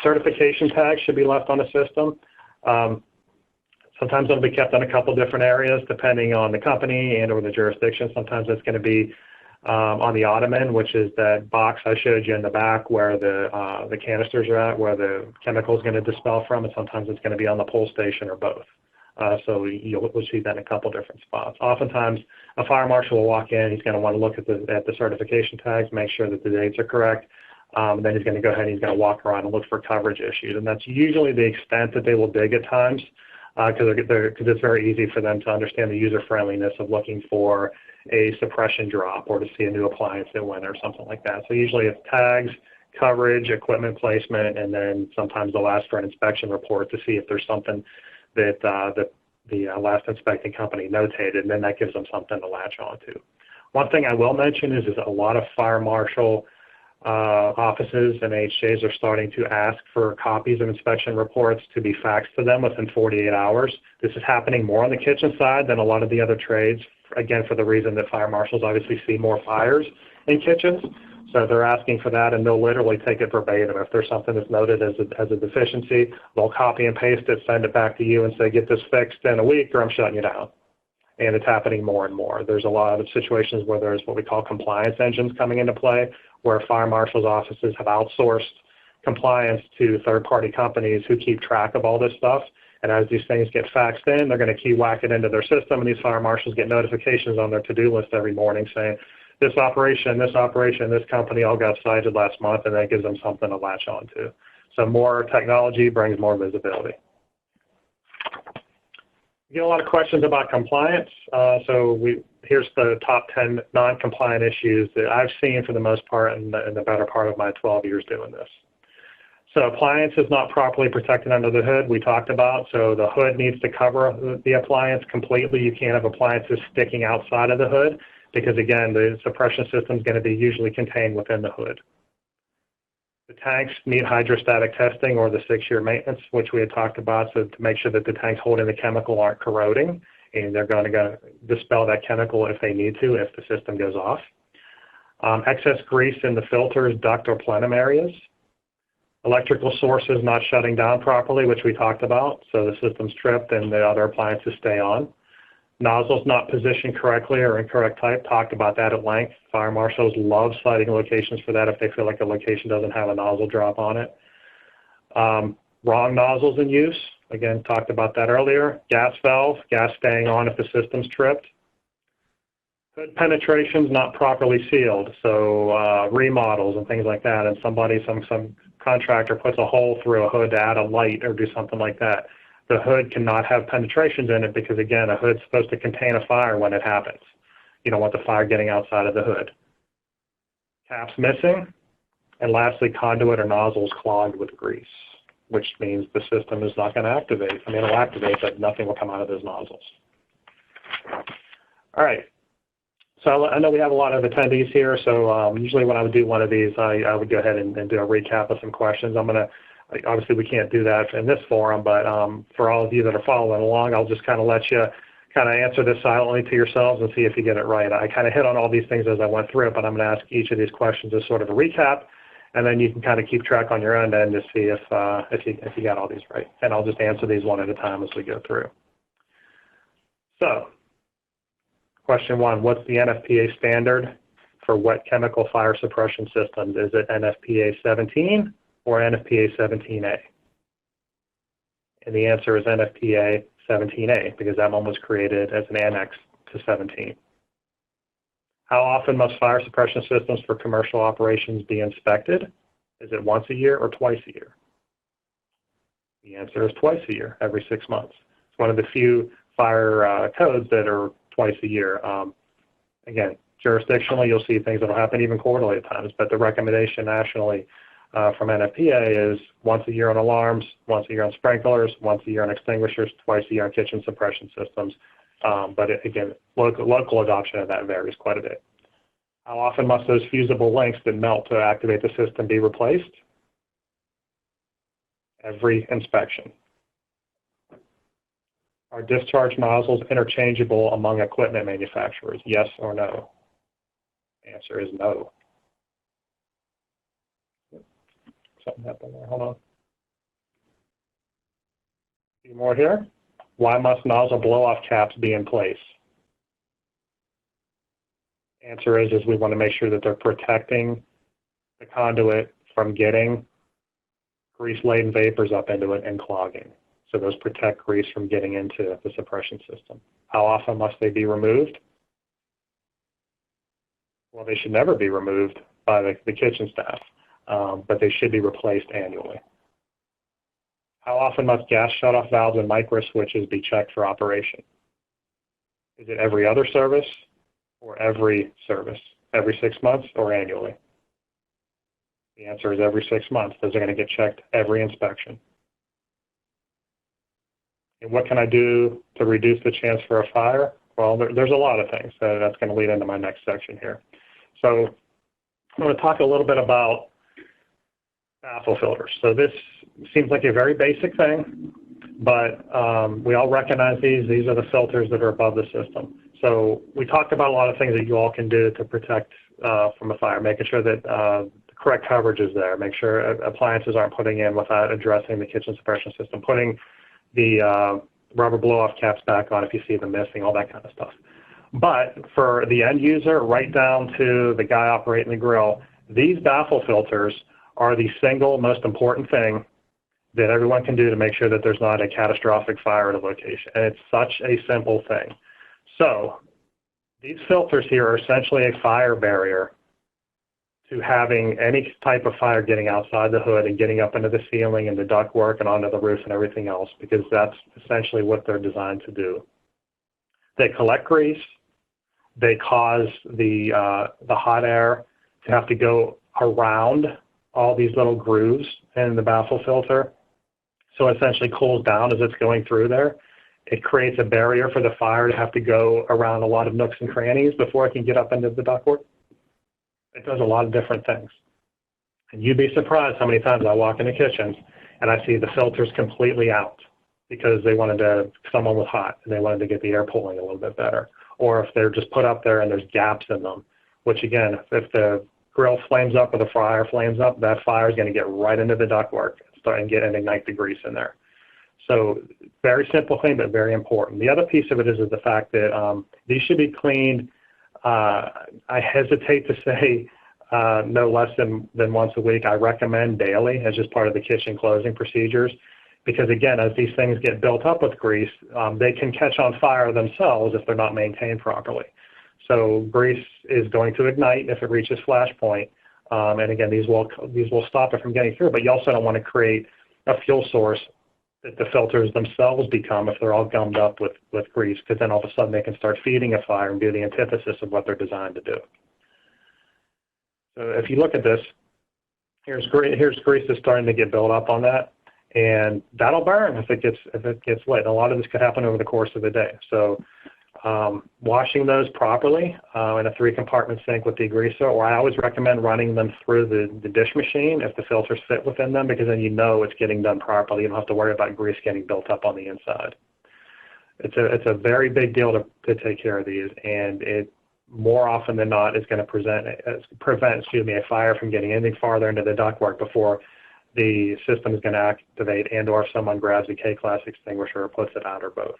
Certification tags should be left on the system. Sometimes it'll be kept in a couple different areas depending on the company and or the jurisdiction. Sometimes it's going to be on the ottoman, which is that box I showed you in the back where the canisters are at, where the chemical is going to dispel from, and sometimes it's going to be on the pull station or both. So you'll see that in a couple different spots. Oftentimes, a fire marshal will walk in, he's going to want to look at the certification tags, make sure that the dates are correct. Then he's going to go ahead and he's going to walk around and look for coverage issues. And that's usually the extent that they will dig at times, because it's very easy for them to understand the user-friendliness of looking for a suppression drop or to see a new appliance that went or something like that. So usually it's tags, coverage, equipment placement, and then sometimes they'll ask for an inspection report to see if there's something that the last inspecting company notated, and then that gives them something to latch onto. One thing I will mention is a lot of fire marshal offices and HJs are starting to ask for copies of inspection reports to be faxed to them within 48 hours. This is happening more on the kitchen side than a lot of the other trades, again, for the reason that fire marshals obviously see more fires in kitchens. So they're asking for that, and they'll literally take it verbatim. If there's something that's noted as a deficiency, they'll copy and paste it, send it back to you, and say, get this fixed in a week or I'm shutting you down. And it's happening more and more. There's a lot of situations where there's what we call compliance engines coming into play, where fire marshals' offices have outsourced compliance to third-party companies who keep track of all this stuff. And as these things get faxed in, they're going to key whack it into their system, and these fire marshals get notifications on their to-do list every morning saying, this operation, this company all got cited last month, and that gives them something to latch on to. So more technology brings more visibility. We get a lot of questions about compliance. Here's the top 10 non-compliant issues that I've seen for the most part in the better part of my 12 years doing this. So appliance is not properly protected under the hood, we talked about. So the hood needs to cover the appliance completely. You can't have appliances sticking outside of the hood because, again, the suppression system is going to be usually contained within the hood. The tanks need hydrostatic testing or the 6-year maintenance, which we had talked about, so to make sure that the tanks holding the chemical aren't corroding, and they're going to go dispel that chemical if they need to, if the system goes off. Excess grease in the filters, duct, or plenum areas. Electrical sources not shutting down properly, which we talked about, so the system's tripped and the other appliances stay on. Nozzles not positioned correctly or incorrect type, talked about that at length. Fire marshals love citing locations for that if they feel like a location doesn't have a nozzle drop on it. Wrong nozzles in use, again, talked about that earlier. Gas valve, gas staying on if the system's tripped. Hood penetrations not properly sealed, so remodels and things like that, and some contractor puts a hole through a hood to add a light or do something like that. The hood cannot have penetrations in it because, again, a hood's supposed to contain a fire when it happens. You don't want the fire getting outside of the hood. Caps missing. And lastly, conduit or nozzles clogged with grease, which means the system is not going to activate. I mean, it'll activate, but nothing will come out of those nozzles. All right. So I know we have a lot of attendees here, so usually when I would do one of these, I would go ahead and do a recap of some questions. Obviously we can't do that in this forum, but for all of you that are following along, I'll just kind of let you kind of answer this silently to yourselves and see if you get it right. I kind of hit on all these things as I went through it, but I'm going to ask each of these questions as sort of a recap, and then you can kind of keep track on your own end to see if you got all these right. And I'll just answer these one at a time as we go through. So, question 1, what's the NFPA standard for wet chemical fire suppression systems? Is it NFPA 17 or NFPA 17A? And the answer is NFPA 17A, because that one was created as an annex to 17. How often must fire suppression systems for commercial operations be inspected? Is it once a year or twice a year? The answer is twice a year, every 6 months. It's one of the few fire codes that are twice a year. Again, jurisdictionally, you'll see things that will happen even quarterly at times, but the recommendation nationally from NFPA is once a year on alarms, once a year on sprinklers, once a year on extinguishers, twice a year on kitchen suppression systems. But again, local adoption of that varies quite a bit. How often must those fusible links that melt to activate the system be replaced? Every inspection. Are discharge nozzles interchangeable among equipment manufacturers? Yes or no? The answer is no. Something happened there. Hold on. A few more here. Why must nozzle blow-off caps be in place? Answer is we want to make sure that they're protecting the conduit from getting grease-laden vapors up into it and clogging. So those protect grease from getting into the suppression system. How often must they be removed? Well, they should never be removed by the kitchen staff, but they should be replaced annually. How often must gas shutoff valves and micro switches be checked for operation? Is it every other service or every service? Every 6 months or annually? The answer is every 6 months. Those are going to get checked every inspection. And what can I do to reduce the chance for a fire? Well, there's a lot of things. That's going to lead into my next section here. So I'm going to talk a little bit about baffle filters. So this seems like a very basic thing, but we all recognize these. These are the filters that are above the system. So we talked about a lot of things that you all can do to protect from a fire, making sure that the correct coverage is there, make sure appliances aren't putting in without addressing the kitchen suppression system, putting the rubber blow-off caps back on if you see them missing, all that kind of stuff. But for the end user, right down to the guy operating the grill, these baffle filters are the single most important thing that everyone can do to make sure that there's not a catastrophic fire at a location. And it's such a simple thing. So these filters here are essentially a fire barrier to having any type of fire getting outside the hood and getting up into the ceiling and the ductwork and onto the roof and everything else, because that's essentially what they're designed to do. They collect grease. They cause the hot air to have to go around all these little grooves in the baffle filter. So it essentially cools down as it's going through there. It creates a barrier for the fire to have to go around a lot of nooks and crannies before it can get up into the ductwork. It does a lot of different things. And you'd be surprised how many times I walk in the kitchens and I see the filters completely out because someone was hot and they wanted to get the air pulling a little bit better. Or if they're just put up there and there's gaps in them, which again, if the grill flames up or the fryer flames up, that fire is going to get right into the ductwork and ignite the grease in there. So very simple thing, but very important. The other piece of it is the fact that these should be cleaned. I hesitate to say no less than once a week. I recommend daily as just part of the kitchen closing procedures, because again, as these things get built up with grease, they can catch on fire themselves if they're not maintained properly. So grease is going to ignite if it reaches flash point. And again, these will stop it from getting through, but you also don't want to create a fuel source that the filters themselves become if they're all gummed up with grease, because then all of a sudden they can start feeding a fire and do the antithesis of what they're designed to do. So if you look at this, here's grease that's starting to get built up on that, and that'll burn if it gets lit. And a lot of this could happen over the course of the day. So washing those properly in a 3-compartment sink with degreaser, or I always recommend running them through the dish machine if the filters fit within them, because then you know it's getting done properly. You don't have to worry about grease getting built up on the inside. It's a very big deal to take care of these, and it more often than not is going to prevent a fire from getting anything farther into the ductwork before the system is going to activate, and or if someone grabs a K-class extinguisher or puts it out, or both.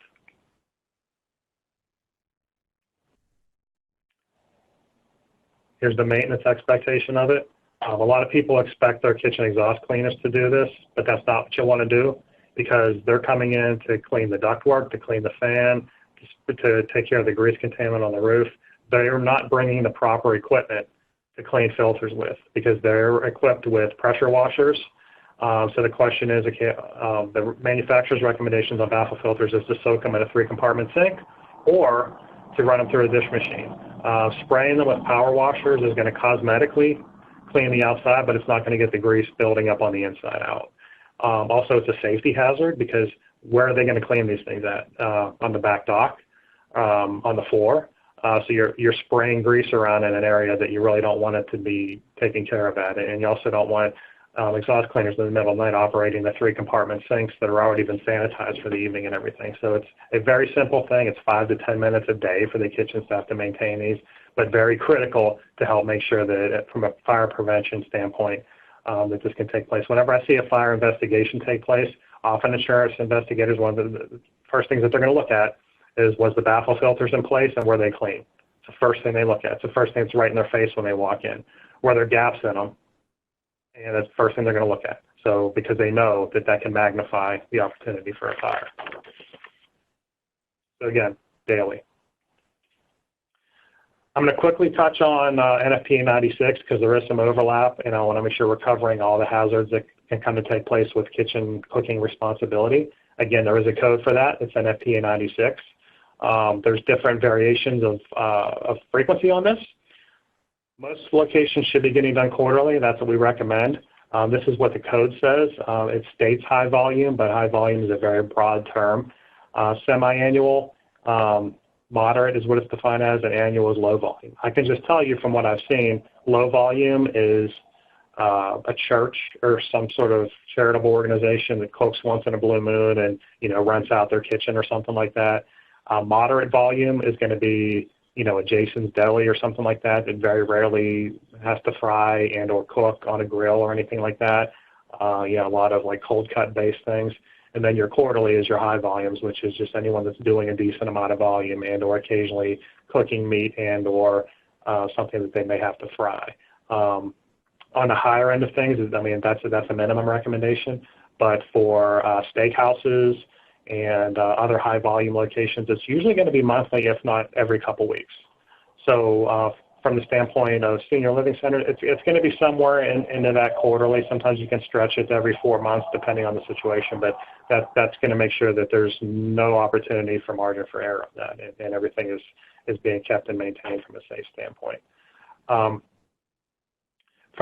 Here's the maintenance expectation of it. A lot of people expect their kitchen exhaust cleaners to do this, but that's not what you want to do, because they're coming in to clean the ductwork, to clean the fan, to take care of the grease contaminant on the roof. They're not bringing the proper equipment to clean filters with, because they're equipped with pressure washers. So the question is, the manufacturer's recommendations on baffle filters is to soak them in a 3-compartment sink or to run them through a dish machine. Spraying them with power washers is going to cosmetically clean the outside, but it's not going to get the grease building up on the inside out. Also, it's a safety hazard, because where are they going to clean these things at? On the back dock, on the floor. So you're spraying grease around in an area that you really don't want it to be taken care of at. And you also don't want exhaust cleaners in the middle of the night operating the 3-compartment sinks that are already been sanitized for the evening and everything. So it's a very simple thing. It's 5 to 10 minutes a day for the kitchen staff to maintain these, but very critical to help make sure that from a fire prevention standpoint, that this can take place. Whenever I see a fire investigation take place, often insurance investigators, one of the first things that they're going to look at is, was the baffle filters in place and were they clean? It's the first thing they look at. It's the first thing that's right in their face when they walk in. Were there gaps in them? And that's the first thing they're going to look at. So, because they know that that can magnify the opportunity for a fire. So again, daily. I'm going to quickly touch on NFPA 96, because there is some overlap, and I want to make sure we're covering all the hazards that can come to take place with kitchen cooking responsibility. Again, there is a code for that. It's NFPA 96. There's different variations of frequency on this. Most locations should be getting done quarterly. That's what we recommend. This is what the code says. It states high volume, but high volume is a very broad term. Semi-annual, moderate is what it's defined as, and annual is low volume. I can just tell you from what I've seen, low volume is a church or some sort of charitable organization that cooks once in a blue moon and rents out their kitchen or something like that. Moderate volume is going to be a Jason's Deli or something like that that very rarely has to fry and or cook on a grill or anything like that. A lot of like cold cut based things. And then your quarterly is your high volumes, which is just anyone that's doing a decent amount of volume and or occasionally cooking meat and or something that they may have to fry. On the higher end of things, that's a minimum recommendation. But for steakhouses and other high volume locations, it's usually going to be monthly, if not every couple weeks. So from the standpoint of senior living centers, it's going to be somewhere into that quarterly. Sometimes you can stretch it to every 4 months depending on the situation, but that's going to make sure that there's no opportunity for margin for error on that, and everything is being kept and maintained from a safe standpoint. From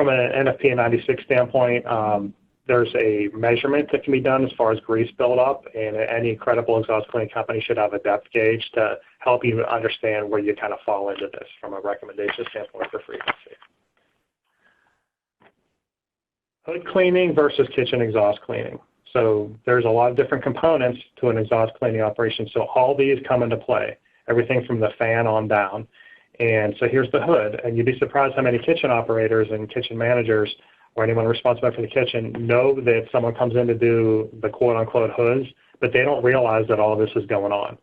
an NFPA 96 standpoint, there's a measurement that can be done as far as grease buildup, and any credible exhaust cleaning company should have a depth gauge to help you understand where you kind of fall into this from a recommendation standpoint for frequency. Hood cleaning versus kitchen exhaust cleaning. So there's a lot of different components to an exhaust cleaning operation. So all these come into play, everything from the fan on down. And so here's the hood, and you'd be surprised how many kitchen operators and kitchen managers or anyone responsible for the kitchen know that someone comes in to do the quote-unquote hoods, but they don't realize that all of this is going on.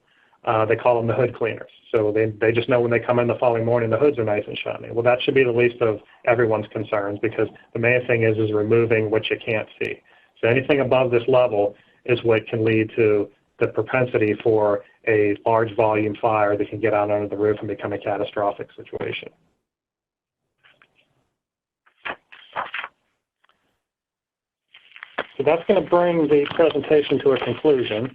They call them the hood cleaners. So they just know when they come in the following morning, the hoods are nice and shiny. Well, that should be the least of everyone's concerns, because the main thing is removing what you can't see. So anything above this level is what can lead to the propensity for a large volume fire that can get out under the roof and become a catastrophic situation. So that's going to bring the presentation to a conclusion.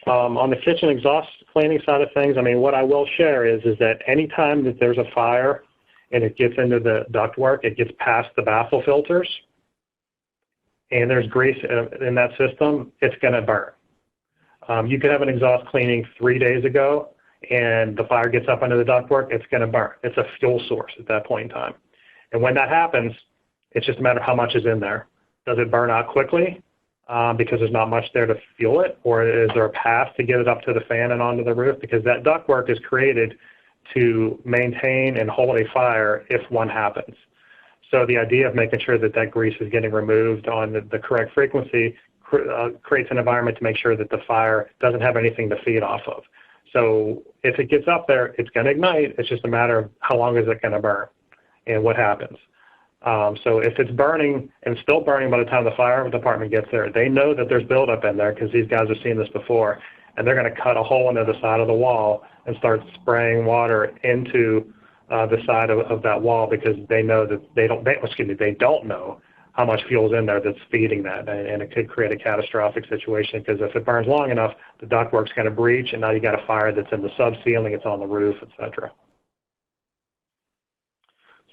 On the kitchen exhaust cleaning side of things, what I will share is that anytime that there's a fire and it gets into the ductwork, it gets past the baffle filters, and there's grease in that system, it's going to burn. You could have an exhaust cleaning 3 days ago, and the fire gets up into the ductwork, it's going to burn. It's a fuel source at that point in time. And when that happens, it's just a matter of how much is in there. Does it burn out quickly because there's not much there to fuel it, or is there a path to get it up to the fan and onto the roof? Because that ductwork is created to maintain and hold a fire if one happens. So the idea of making sure that that grease is getting removed on the correct frequency creates an environment to make sure that the fire doesn't have anything to feed off of. So if it gets up there, it's going to ignite. It's just a matter of how long is it going to burn and what happens. So if it's burning and still burning by the time the fire department gets there, they know that there's buildup in there because these guys have seen this before, and they're going to cut a hole into the side of the wall and start spraying water into the side of that wall because they know that they don't know how much fuel is in there that's feeding that, and it could create a catastrophic situation because if it burns long enough, the ductwork's going to breach, and now you got a fire that's in the subceiling, it's on the roof, etc.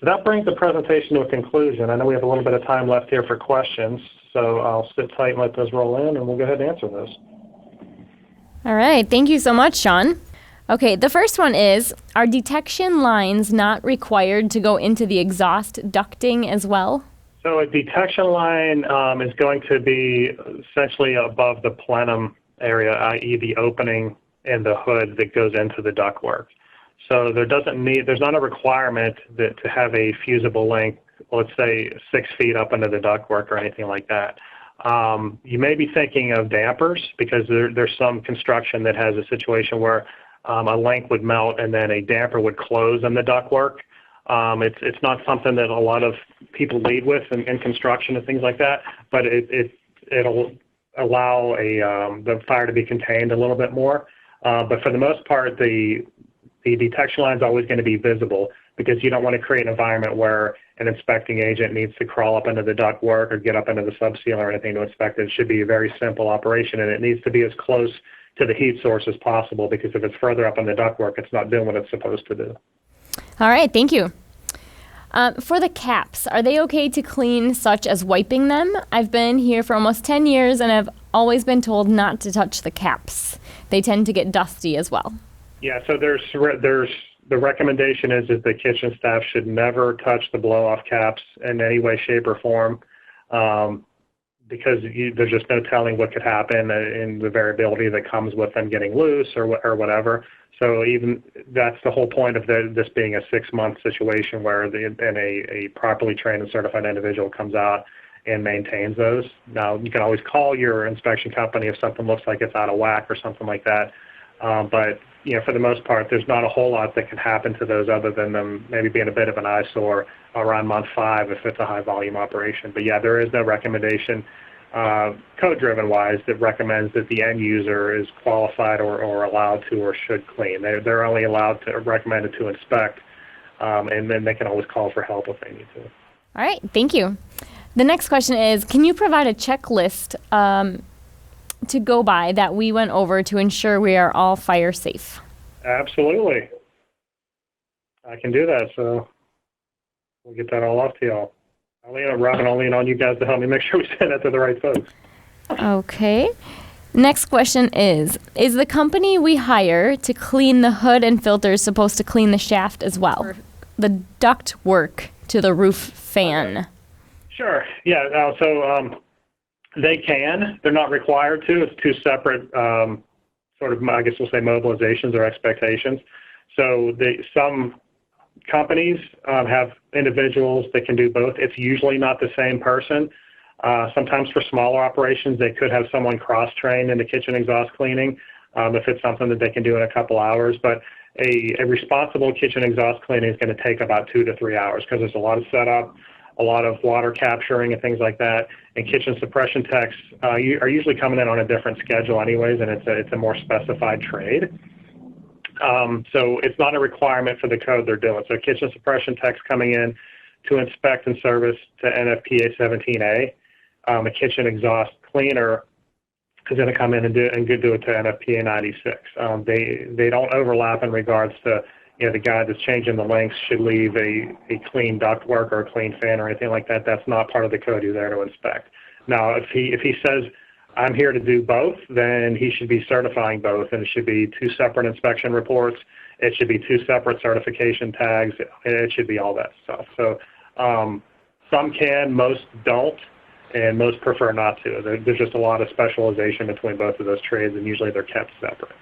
So that brings the presentation to a conclusion. I know we have a little bit of time left here for questions, so I'll sit tight and let those roll in, and we'll go ahead and answer those. All right. Thank you so much, Sean. Okay, the first one is, are detection lines not required to go into the exhaust ducting as well? So a detection line is going to be essentially above the plenum area, i.e. the opening in the hood that goes into the ductwork. So there's not a requirement to have a fusible link, let's say 6 feet up into the ductwork or anything like that. You may be thinking of dampers because there's some construction that has a situation where a link would melt and then a damper would close in the ductwork. It's not something that a lot of people lead with in construction and things like that, but it'll allow the fire to be contained a little bit more. But for the most part, the detection line is always going to be visible because you don't want to create an environment where an inspecting agent needs to crawl up into the ductwork or get up into the subseal or anything to inspect it. It should be a very simple operation, and it needs to be as close to the heat source as possible because if it's further up in the ductwork, it's not doing what it's supposed to do. All right, thank you. For the caps, are they okay to clean, such as wiping them? I've been here for almost 10 years, and I've always been told not to touch the caps. They tend to get dusty as well. Yeah, so there's the recommendation is that the kitchen staff should never touch the blow-off caps in any way, shape, or form because there's just no telling what could happen in the variability that comes with them getting loose or whatever. So even that's the whole point of this being a 6-month situation where a properly trained and certified individual comes out and maintains those. Now, you can always call your inspection company if something looks like it's out of whack or something like that. But for the most part, there's not a whole lot that can happen to those other than them maybe being a bit of an eyesore around month 5 if it's a high volume operation. But yeah, there is no recommendation code-driven wise that recommends that the end user is qualified or allowed to or should clean. They're only allowed to recommend it to inspect, and then they can always call for help if they need to. All right, thank you. The next question is, can you provide a checklist to go by that we went over to ensure we are all fire safe? Absolutely. I can do that, so we'll get that all off to y'all. Robin, I'll lean on you guys to help me make sure we send that to the right folks. Okay. Next question is the company we hire to clean the hood and filters supposed to clean the shaft as well? Or the duct work to the roof fan? Okay. Sure. Yeah. They can. They're not required to. It's 2 separate sort of, I guess we'll say, mobilizations or expectations. So some companies have individuals that can do both. It's usually not the same person. Sometimes for smaller operations, they could have someone cross-trained in the kitchen exhaust cleaning if it's something that they can do in a couple hours. But a responsible kitchen exhaust cleaning is going to take about 2 to 3 hours because there's a lot of setup, a lot of water capturing and things like that. And kitchen suppression techs are usually coming in on a different schedule anyways, and it's a more specified trade. So it's not a requirement for the code they're doing. So kitchen suppression techs coming in to inspect and service to NFPA 17A. A kitchen exhaust cleaner is going to come in and do it to NFPA 96. They don't overlap in regards to the guy that's changing the links should leave a clean ductwork or a clean fan or anything like that. That's not part of the code you're there to inspect. Now, if he says I'm here to do both, then he should be certifying both, and it should be 2 separate inspection reports. It should be 2 separate certification tags. It should be all that stuff. So some can, most don't, and most prefer not to. There's just a lot of specialization between both of those trades, and usually they're kept separate.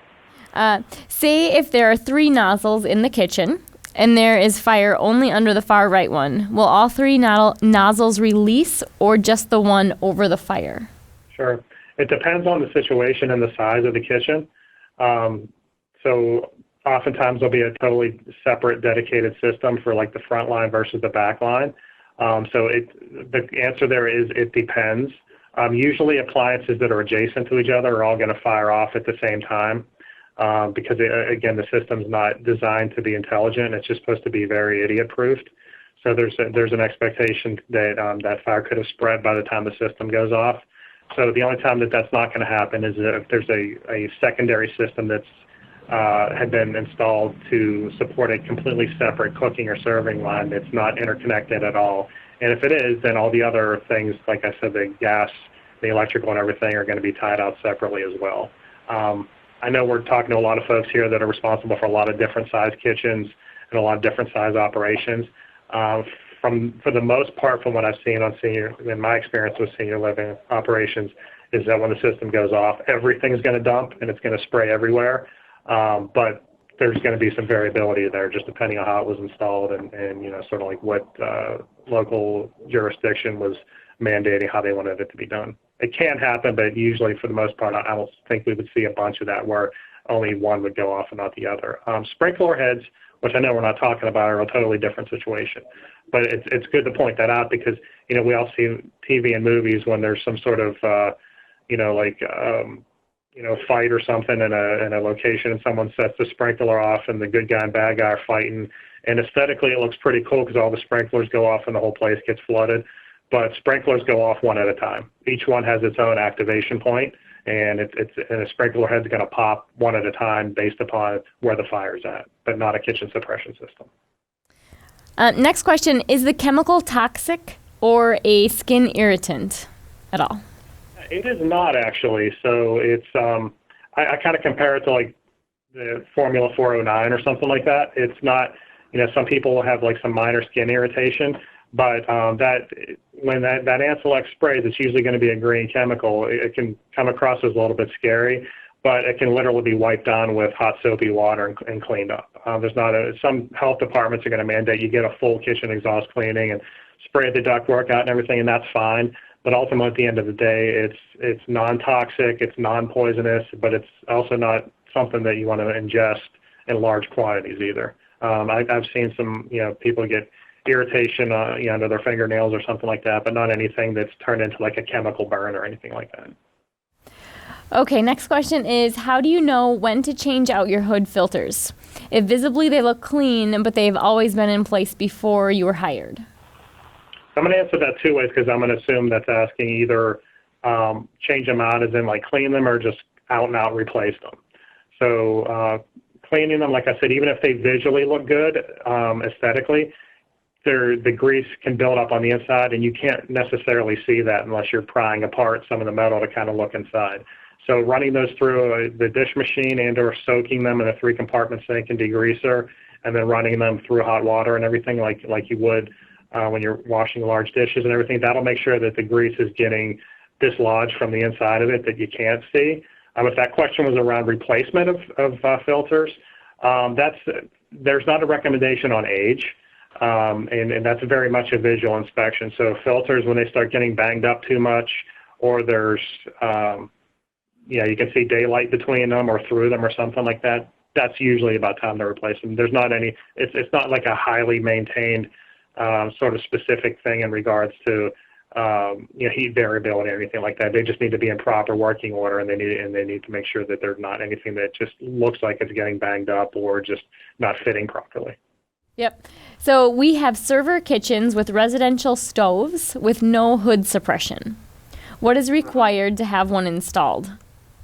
Say if there are 3 nozzles in the kitchen and there is fire only under the far right one, will all 3 nozzles release or just the one over the fire? Sure. It depends on the situation and the size of the kitchen. So oftentimes there'll be a totally separate dedicated system for like the front line versus the back line. So the answer there is it depends. Usually appliances that are adjacent to each other are all going to fire off at the same time because, again, the system's not designed to be intelligent. It's just supposed to be very idiot-proofed. So there's an expectation that that fire could have spread by the time the system goes off. So the only time that that's not going to happen is if there's a secondary system that's had been installed to support a completely separate cooking or serving line that's not interconnected at all. And if it is, then all the other things, like I said, the gas, the electrical and everything are going to be tied out separately as well. I know we're talking to a lot of folks here that are responsible for a lot of different size kitchens and a lot of different size operations. For the most part, from what I've seen in my experience with senior living operations, is that when the system goes off, everything's going to dump and it's going to spray everywhere. But there's going to be some variability there, just depending on how it was installed and sort of like what local jurisdiction was mandating how they wanted it to be done. It can happen, but usually, for the most part, I don't think we would see a bunch of that where only one would go off and not the other. Sprinkler heads, which I know we're not talking about, are a totally different situation. But it's good to point that out because, we all see TV and movies when there's some sort of, fight or something in a location and someone sets the sprinkler off and the good guy and bad guy are fighting. And aesthetically, it looks pretty cool because all the sprinklers go off and the whole place gets flooded. But sprinklers go off one at a time. Each one has its own activation point, and and a sprinkler head's going to pop one at a time based upon where the fire's at, but not a kitchen suppression system. Next question, is the chemical toxic or a skin irritant at all? It is not, actually. So it's I kind of compare it to like the Formula 409 or something like that. It's not, some people will have like some minor skin irritation, but when that Ansilex sprays, it's usually going to be a green chemical. It can come across as a little bit scary, but it can literally be wiped down with hot soapy water and cleaned up. Some health departments are going to mandate you get a full kitchen exhaust cleaning and spray the ductwork out and everything, and that's fine. But ultimately, at the end of the day, it's non-toxic, it's non-poisonous, but it's also not something that you want to ingest in large quantities either. I've seen some people get irritation under their fingernails or something like that, but not anything that's turned into like a chemical burn or anything like that. Okay, next question is, how do you know when to change out your hood filters? If visibly they look clean, but they've always been in place before you were hired. I'm going to answer that 2 ways because I'm going to assume that's asking either change them out as in like clean them or just out and out replace them. So cleaning them, like I said, even if they visually look good aesthetically, the grease can build up on the inside and you can't necessarily see that unless you're prying apart some of the metal to kind of look inside. So running those through the dish machine and or soaking them in a 3-compartment sink and degreaser and then running them through hot water and everything like you would when you're washing large dishes and everything, that'll make sure that the grease is getting dislodged from the inside of it that you can't see. If that question was around replacement of filters, there's not a recommendation on age, and that's very much a visual inspection. So filters, when they start getting banged up too much, or there's, you can see daylight between them or through them or something like that, that's usually about time to replace them. There's not any, it's not like a highly maintained sort of specific thing in regards to heat variability or anything like that. They just need to be in proper working order, and they need to make sure that there's not anything that just looks like it's getting banged up or just not fitting properly. Yep. So we have server kitchens with residential stoves with no hood suppression. What is required to have one installed?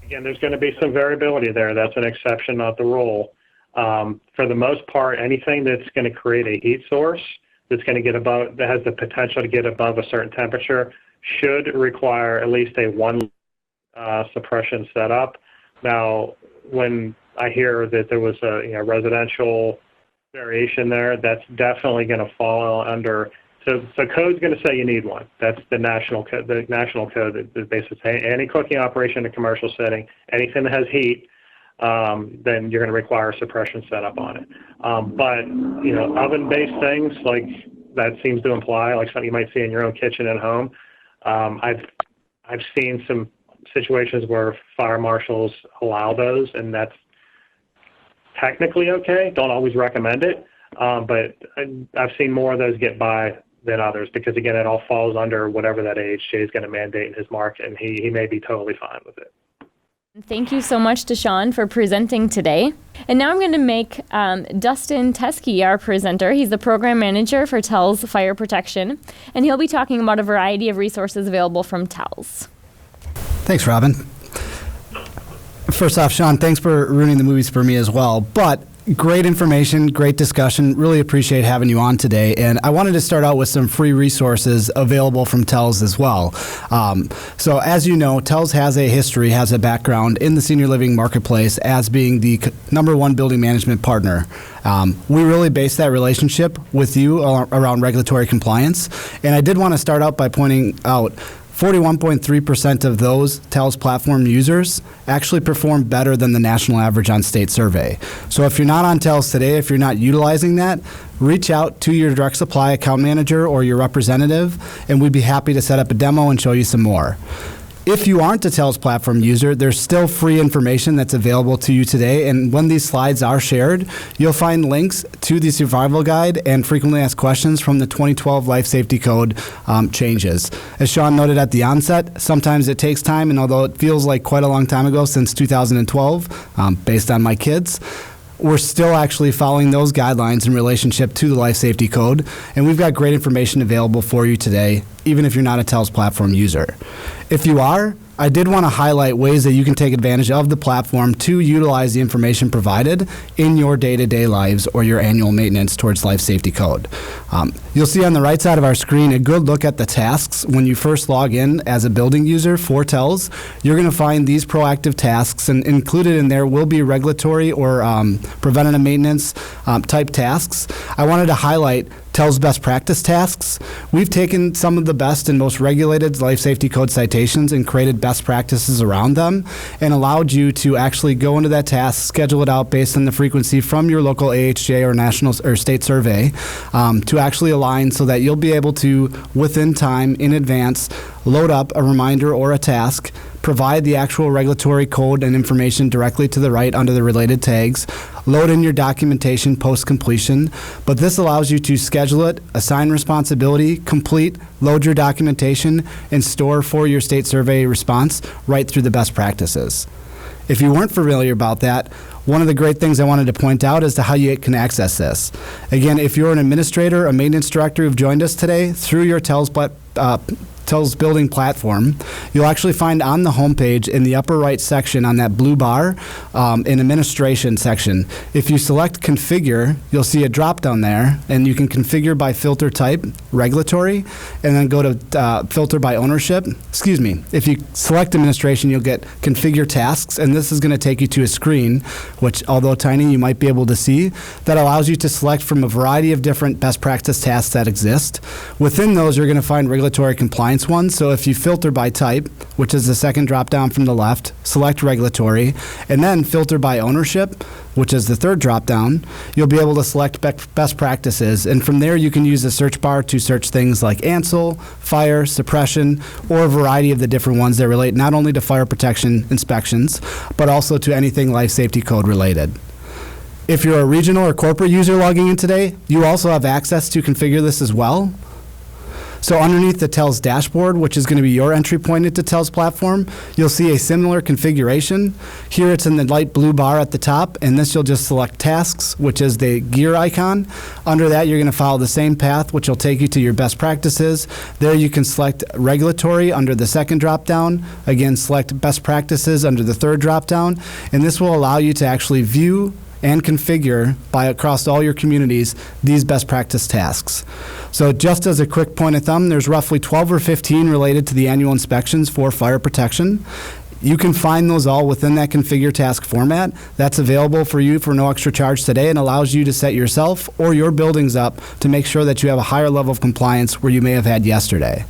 Again, there's going to be some variability there. That's an exception, not the rule. For the most part, anything that's going to create a heat source that has the potential to get above a certain temperature should require at least a 1 suppression set up. Now, when I hear that there was a residential variation there, that's definitely going to fall under. So code's going to say you need one. That's the national code. The national code that basically says any cooking operation in a commercial setting, anything that has heat, then you're going to require a suppression setup on it. But oven-based things like that seems to imply, like something you might see in your own kitchen at home. I've seen some situations where fire marshals allow those, and that's technically okay. Don't always recommend it, but I've seen more of those get by than others because, again, it all falls under whatever that AHJ is going to mandate in his market, and he may be totally fine with it. Thank you so much to Sean for presenting today. And now I'm going to make Dustin Teske our presenter. He's the program manager for TELS Fire Protection, and he'll be talking about a variety of resources available from TELS. Thanks, Robin. First off, Sean, thanks for ruining the movies for me as well. But great information, great discussion. Really appreciate having you on today. And I wanted to start out with some free resources available from TELS as well. So as you know, TELS has a history, has a background in the senior living marketplace as being the #1 building management partner. We really base that relationship with you around regulatory compliance. And I did want to start out by pointing out 41.3% of those TELS platform users actually perform better than the national average on state survey. So if you're not on TELS today, if you're not utilizing that, reach out to your direct supply account manager or your representative, and we'd be happy to set up a demo and show you some more. If you aren't a TELS platform user, there's still free information that's available to you today, and when these slides are shared, you'll find links to the survival guide and frequently asked questions from the 2012 Life Safety Code changes. As Sean noted at the onset, sometimes it takes time, and although it feels like quite a long time ago since 2012, based on my kids, we're still actually following those guidelines in relationship to the Life Safety Code, and we've got great information available for you today, even if you're not a TELS platform user. If you are, I did want to highlight ways that you can take advantage of the platform to utilize the information provided in your day-to-day lives or your annual maintenance towards Life Safety Code. You'll see on the right side of our screen a good look at the tasks. When you first log in as a building user for TELS, you're going to find these proactive tasks, and included in there will be regulatory or preventative maintenance type tasks. I wanted to highlight TELS best practice tasks. We've taken some of the best and most regulated Life Safety Code citations and created best practices around them and allowed you to actually go into that task, schedule it out based on the frequency from your local AHJ or national or state survey to actually align so that you'll be able to, within time, in advance, load up a reminder or a task, provide the actual regulatory code and information directly to the right under the related tags, load in your documentation post-completion, but this allows you to schedule it, assign responsibility, complete, load your documentation, and store for your state survey response right through the best practices. If you weren't familiar about that, one of the great things I wanted to point out as to how you can access this. Again, if you're an administrator, a maintenance director who've joined us today through your TELS building platform, you'll actually find on the homepage in the upper right section on that blue bar an administration section. If you select configure, you'll see a drop down there, and you can configure by filter type, regulatory, and then go to filter by ownership. Excuse me. If you select administration, you'll get configure tasks, and this is going to take you to a screen, which although tiny, you might be able to see, that allows you to select from a variety of different best practice tasks that exist. Within those, you're going to find regulatory compliance ones. So if you filter by type, which is the second drop down from the left, select regulatory, and then filter by ownership, which is the third drop down, you'll be able to select best practices. And from there, you can use the search bar to search things like ANSEL, fire, suppression, or a variety of the different ones that relate not only to fire protection inspections, but also to anything Life Safety Code related. If you're a regional or corporate user logging in today, you also have access to configure this as well. So underneath the TELS dashboard, which is going to be your entry point into TELS platform, you'll see a similar configuration. Here it's in the light blue bar at the top, and this you'll just select tasks, which is the gear icon. Under that, you're going to follow the same path, which will take you to your best practices. There you can select regulatory under the second drop down. Again, select best practices under the third drop down, and this will allow you to actually view and configure across all your communities these best practice tasks. So just as a quick point of thumb, there's roughly 12 or 15 related to the annual inspections for fire protection. You can find those all within that configure task format. That's available for you for no extra charge today and allows you to set yourself or your buildings up to make sure that you have a higher level of compliance where you may have had yesterday.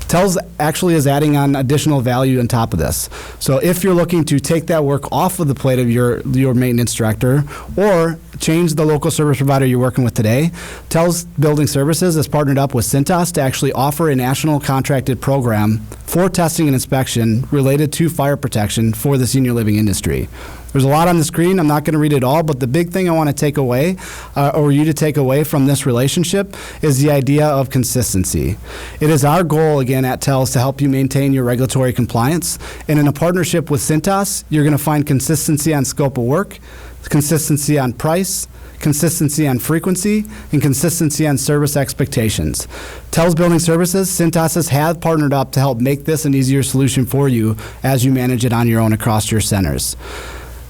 TELS actually is adding on additional value on top of this. So if you're looking to take that work off of the plate of your maintenance director or change the local service provider you're working with today, TELS Building Services has partnered up with Cintas to actually offer a national contracted program for testing and inspection related to fire protection for the senior living industry. There's a lot on the screen. I'm not going to read it all, but the big thing I want to take away, or you to take away from this relationship, is the idea of consistency. It is our goal, again, at TELS to help you maintain your regulatory compliance. And in a partnership with Cintas, you're going to find consistency on scope of work, consistency on price, consistency on frequency, and consistency on service expectations. TELS Building Services, Cintas have partnered up to help make this an easier solution for you as you manage it on your own across your centers.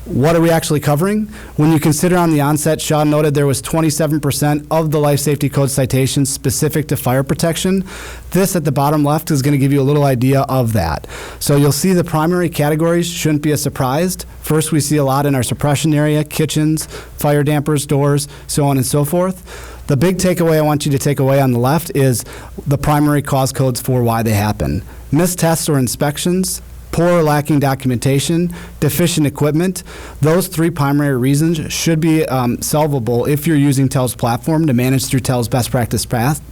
What are we actually covering? When you consider on the onset, Sean noted there was 27% of the Life Safety Code citations specific to fire protection. This at the bottom left is going to give you a little idea of that. So you'll see the primary categories shouldn't be a surprise. First, we see a lot in our suppression area, kitchens, fire dampers, doors, so on and so forth. The big takeaway I want you to take away on the left is the primary cause codes for why they happen. Missed tests or inspections, poor or lacking documentation, deficient equipment. Those three primary reasons should be solvable if you're using TELS platform to manage through TELS best practice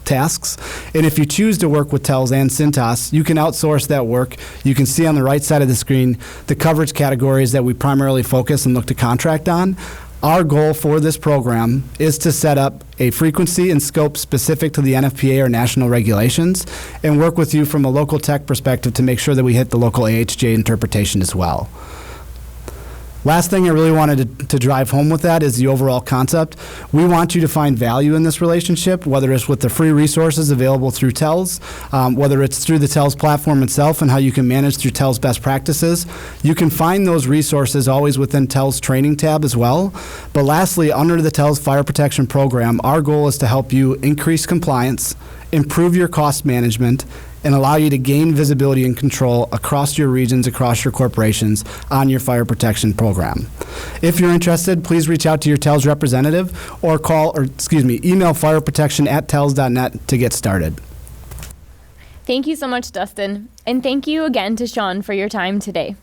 tasks. And if you choose to work with TELS and Cintas, you can outsource that work. You can see on the right side of the screen the coverage categories that we primarily focus and look to contract on. Our goal for this program is to set up a frequency and scope specific to the NFPA or national regulations and work with you from a local tech perspective to make sure that we hit the local AHJ interpretation as well. Last thing I really wanted to drive home with that is the overall concept. We want you to find value in this relationship, whether it's with the free resources available through TELS, whether it's through the TELS platform itself and how you can manage through TELS best practices. You can find those resources always within TELS training tab as well. But lastly, under the TELS Fire Protection Program, our goal is to help you increase compliance, improve your cost management, and allow you to gain visibility and control across your regions, across your corporations on your fire protection program. If you're interested, please reach out to your TELS representative or email fireprotection@tels.net to get started. Thank you so much, Dustin. And thank you again to Sean for your time today.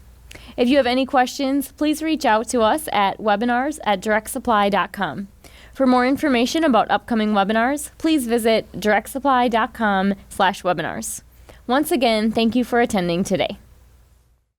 If you have any questions, please reach out to us at webinars@directsupply.com. For more information about upcoming webinars, please visit directsupply.com/webinars. Once again, thank you for attending today.